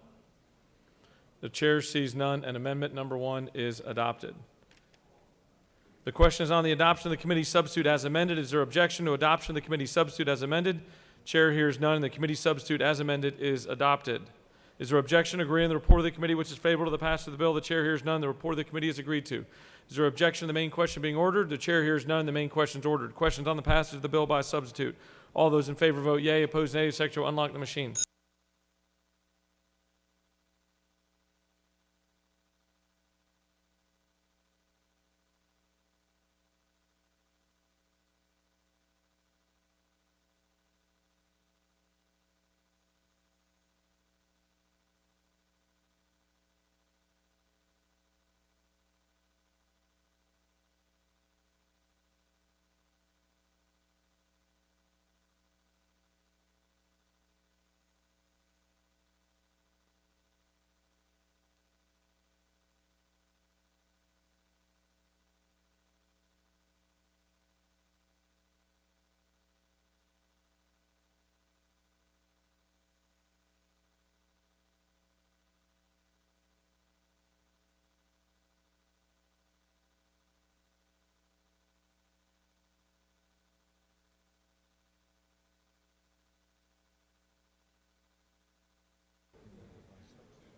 The chair sees none, and amendment number 1 is adopted. The question is on the adoption of the committee substitute as amended. Is there objection to adoption of the committee substitute as amended? Chair hears none, and the committee substitute as amended is adopted. Is there objection to agreeing to the report of the committee which is favorable to the passage of the bill? The chair hears none. The report of the committee is agreed to. Is there objection to the main question being ordered? The chair hears none. The main question is ordered. Questions on the passage of the bill by substitute. All those in favor vote yea. Opposed, nay. Secretary will unlock the machine.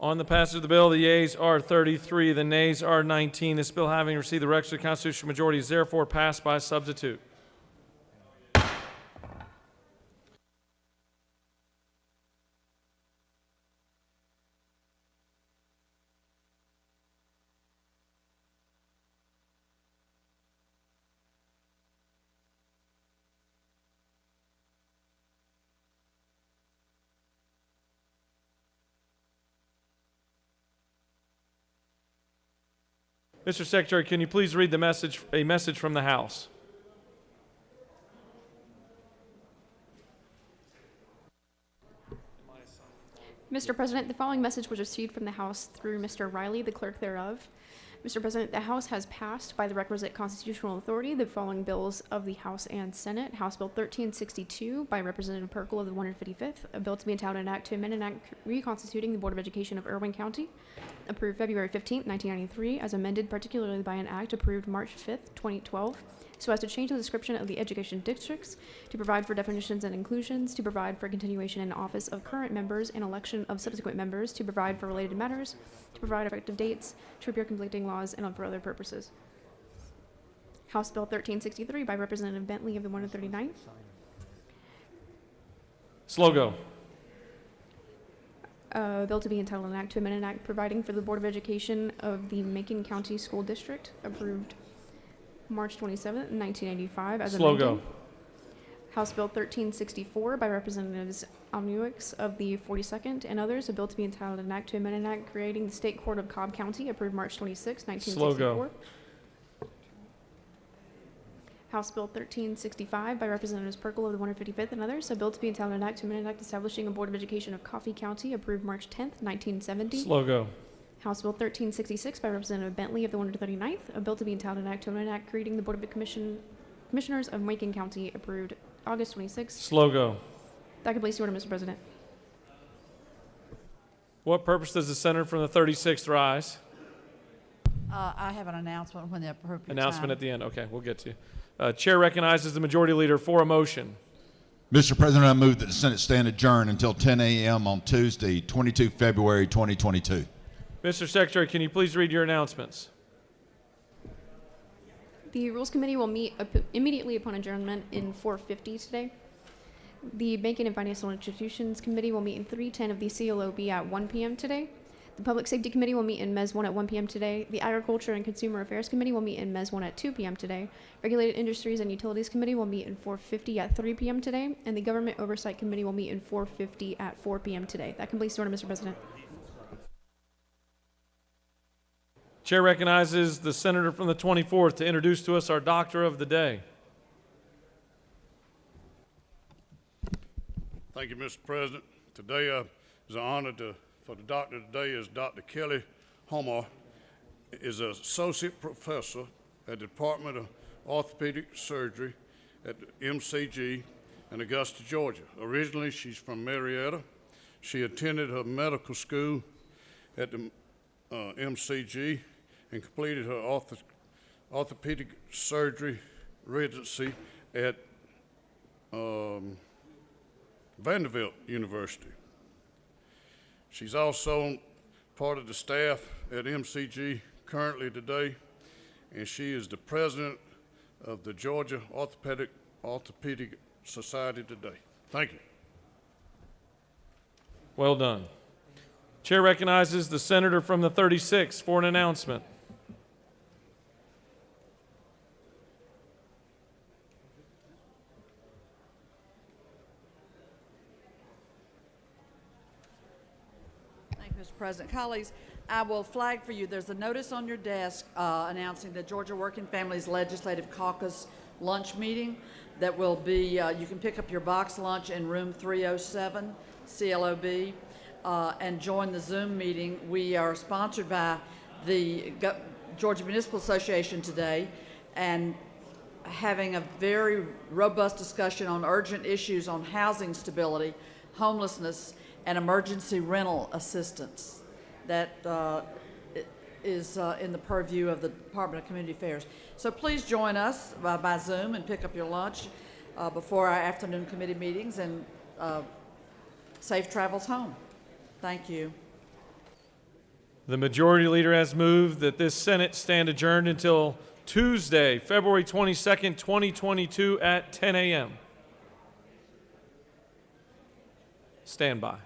On the passage of the bill, the yeas are 33, the nays are 19. This bill, having received the requisite constitutional majority, is therefore passed by substitute. Mr. Secretary, can you please read a message from the House? Mr. President, the following message was received from the House through Mr. Riley, the clerk thereof. Mr. President, the House has passed by the requisite constitutional authority the following bills of the House and Senate. House Bill 1362 by Representative Perkle of the 155th, a bill to be entitled an act to amend an act reconstituting the Board of Education of Irwin County, approved February 15, 1993, as amended particularly by an act approved March 5, 2012, so as to change the description of the education districts, to provide for definitions and inclusions, to provide for continuation in office of current members and election of subsequent members, to provide for related matters, to provide effective dates, to repeal conflicting laws, and for other purposes. House Bill 1363 by Representative Bentley of the 139th. Slow go. Bill to be entitled an act to amend an act providing for the Board of Education of the Macon County School District, approved March 27th, 1985, as Slow amended. go. House Bill 1364 by Representatives Omniwicz of the 42nd and others, a bill to be entitled an act to amend an act creating the State Court of Cobb County, approved March 26, 1964. Slow go. House Bill 1365 by Representatives Perkle of the 155th and others, a bill to be entitled an act to amend an act establishing a Board of Education of Coffee County, approved March 10th, 1970. Slow go. House Bill 1366 by Representative Bentley of the 139th, a bill to be entitled an act to amend an act creating the Board of Commissioners of Macon County, approved August 26th. Slow go. That completes the order, Mr. President. What purpose does the senator from the 36th rise? I have an announcement when the appropriate Announcement time. at the end. Okay, we'll get to you. Chair recognizes the majority leader for a motion. Mr. President, I move that the Senate stand adjourned until 10 a.m. on Tuesday, 22 February 2022. Mr. Secretary, can you please read your announcements? The Rules Committee will meet immediately upon adjournment in 4:50 today. The Banking and Financial Institutions Committee will meet in 310 of the CLOB at 1 p.m. today. The Public Safety Committee will meet in Mez 1 at 1 p.m. today. The Agriculture and Consumer Affairs Committee will meet in Mez 1 at 2 p.m. today. Regulated Industries and Utilities Committee will meet in 4:50 at 3 p.m. today. And the Government Oversight Committee will meet in 4:50 at 4 p.m. today. That completes the order, Mr. President. Chair recognizes the senator from the 24th to introduce to us our doctor of the day. Thank you, Mr. President. Today is an honor for the doctor today is Dr. Kelly Homer, is an associate professor at the Department of Orthopedic Surgery at the MCG in Augusta, Georgia. Originally, she's from Marietta. She attended her medical school at the MCG and completed her orthopedic surgery residency at Vanderbilt University. She's also part of the staff at MCG currently today, and she is the president of the Georgia Orthopedic Society today. Thank you. Well done. Chair recognizes the senator from the 36th for an announcement. Thank you, Mr. President. Colleagues, I will flag for you, there's a notice on your desk announcing the Georgia Working Families Legislative Caucus lunch meeting that will be, you can pick up your box lunch in room 307, CLOB, and join the Zoom meeting. We are sponsored by the Georgia Municipal Association today and having a very robust discussion on urgent issues on housing stability, homelessness, and emergency rental assistance that is in the purview of the Department of Community Affairs. So please join us by Zoom and pick up your lunch before our afternoon committee meetings, and safe travels home. Thank you. The majority leader has moved that this Senate stand adjourned until Tuesday, February 22nd, 2022 at 10 a.m. Stand by.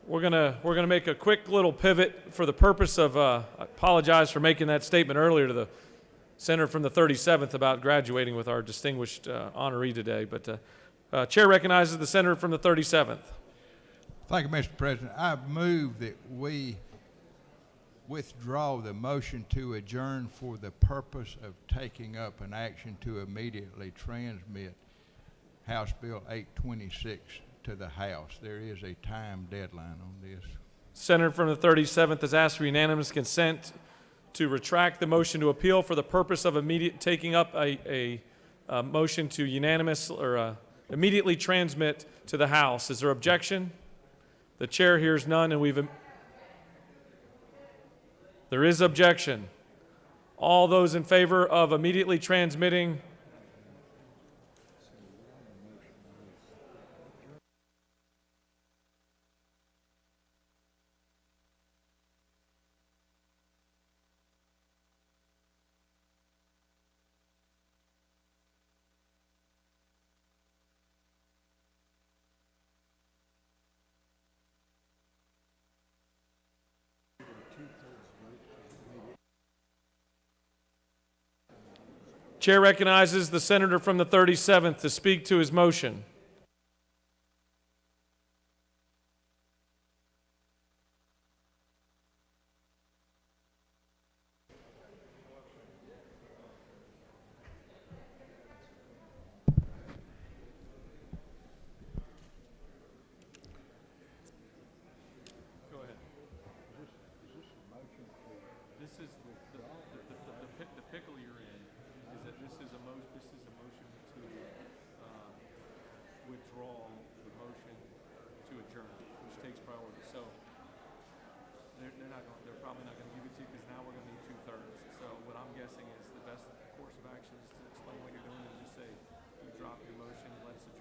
We're gonna make a quick little pivot for the purpose of. I apologize for making that statement earlier to the senator from the 37th about graduating with our distinguished honoree today. But Chair recognizes the senator from the 37th. Thank you, Mr. President. I move that we withdraw the motion to adjourn for the purpose of taking up an action to immediately transmit House Bill 826 to the House. There is a time deadline on this. Senator from the 37th has asked for unanimous consent to retract the motion to appeal for the purpose of taking up a motion to immediately transmit to the House. Is there objection? The chair hears none, and there is objection. All those in favor of immediately transmitting Chair recognizes the senator from the 37th to speak to his motion. Go ahead. This is the pickle you're in. Is that this is a motion to withdraw the motion to adjourn, which takes priority. So they're probably not going to give it to you because now we're going to need 2/3. So what I'm guessing is the best course of action is to explain what you're doing and just say you drop your motion and let's adjourn.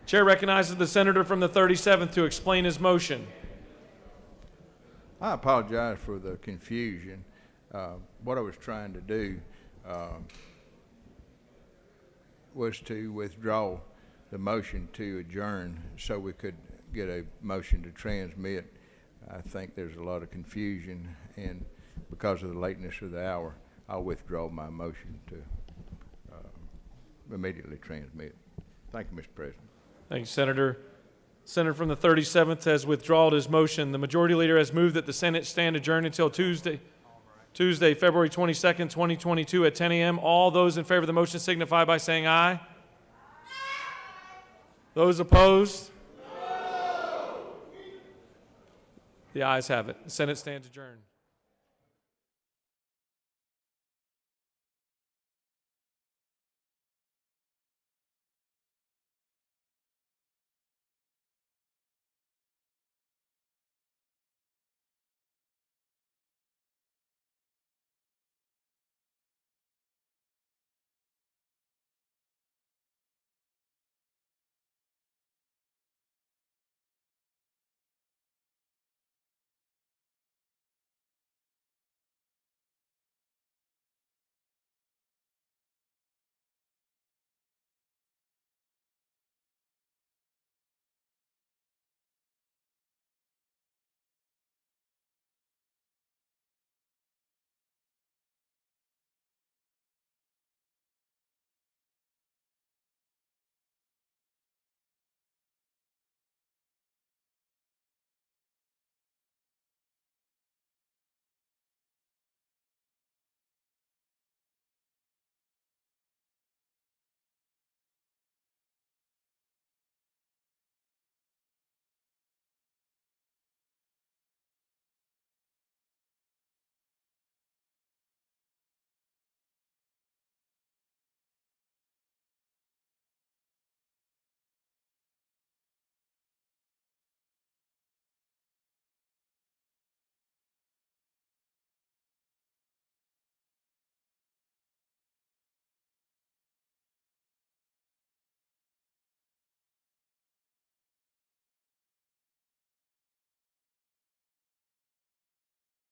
Chair recognizes the senator from the 37th to explain his motion. I apologize for the confusion. What I was trying to do was to withdraw the motion to adjourn so we could get a motion to transmit. I think there's a lot of confusion, and because of the lateness of the hour, I'll withdraw my motion to immediately transmit. Thank you, Mr. President. Thank you, Senator. Senator from the 37th has withdrawn his motion. The majority leader has moved that the Senate stand adjourned until Tuesday, February 22nd, 2022 at 10 a.m. All those in favor of the motion signify by saying aye. Those opposed? No. The ayes have it. The Senate stands adjourned.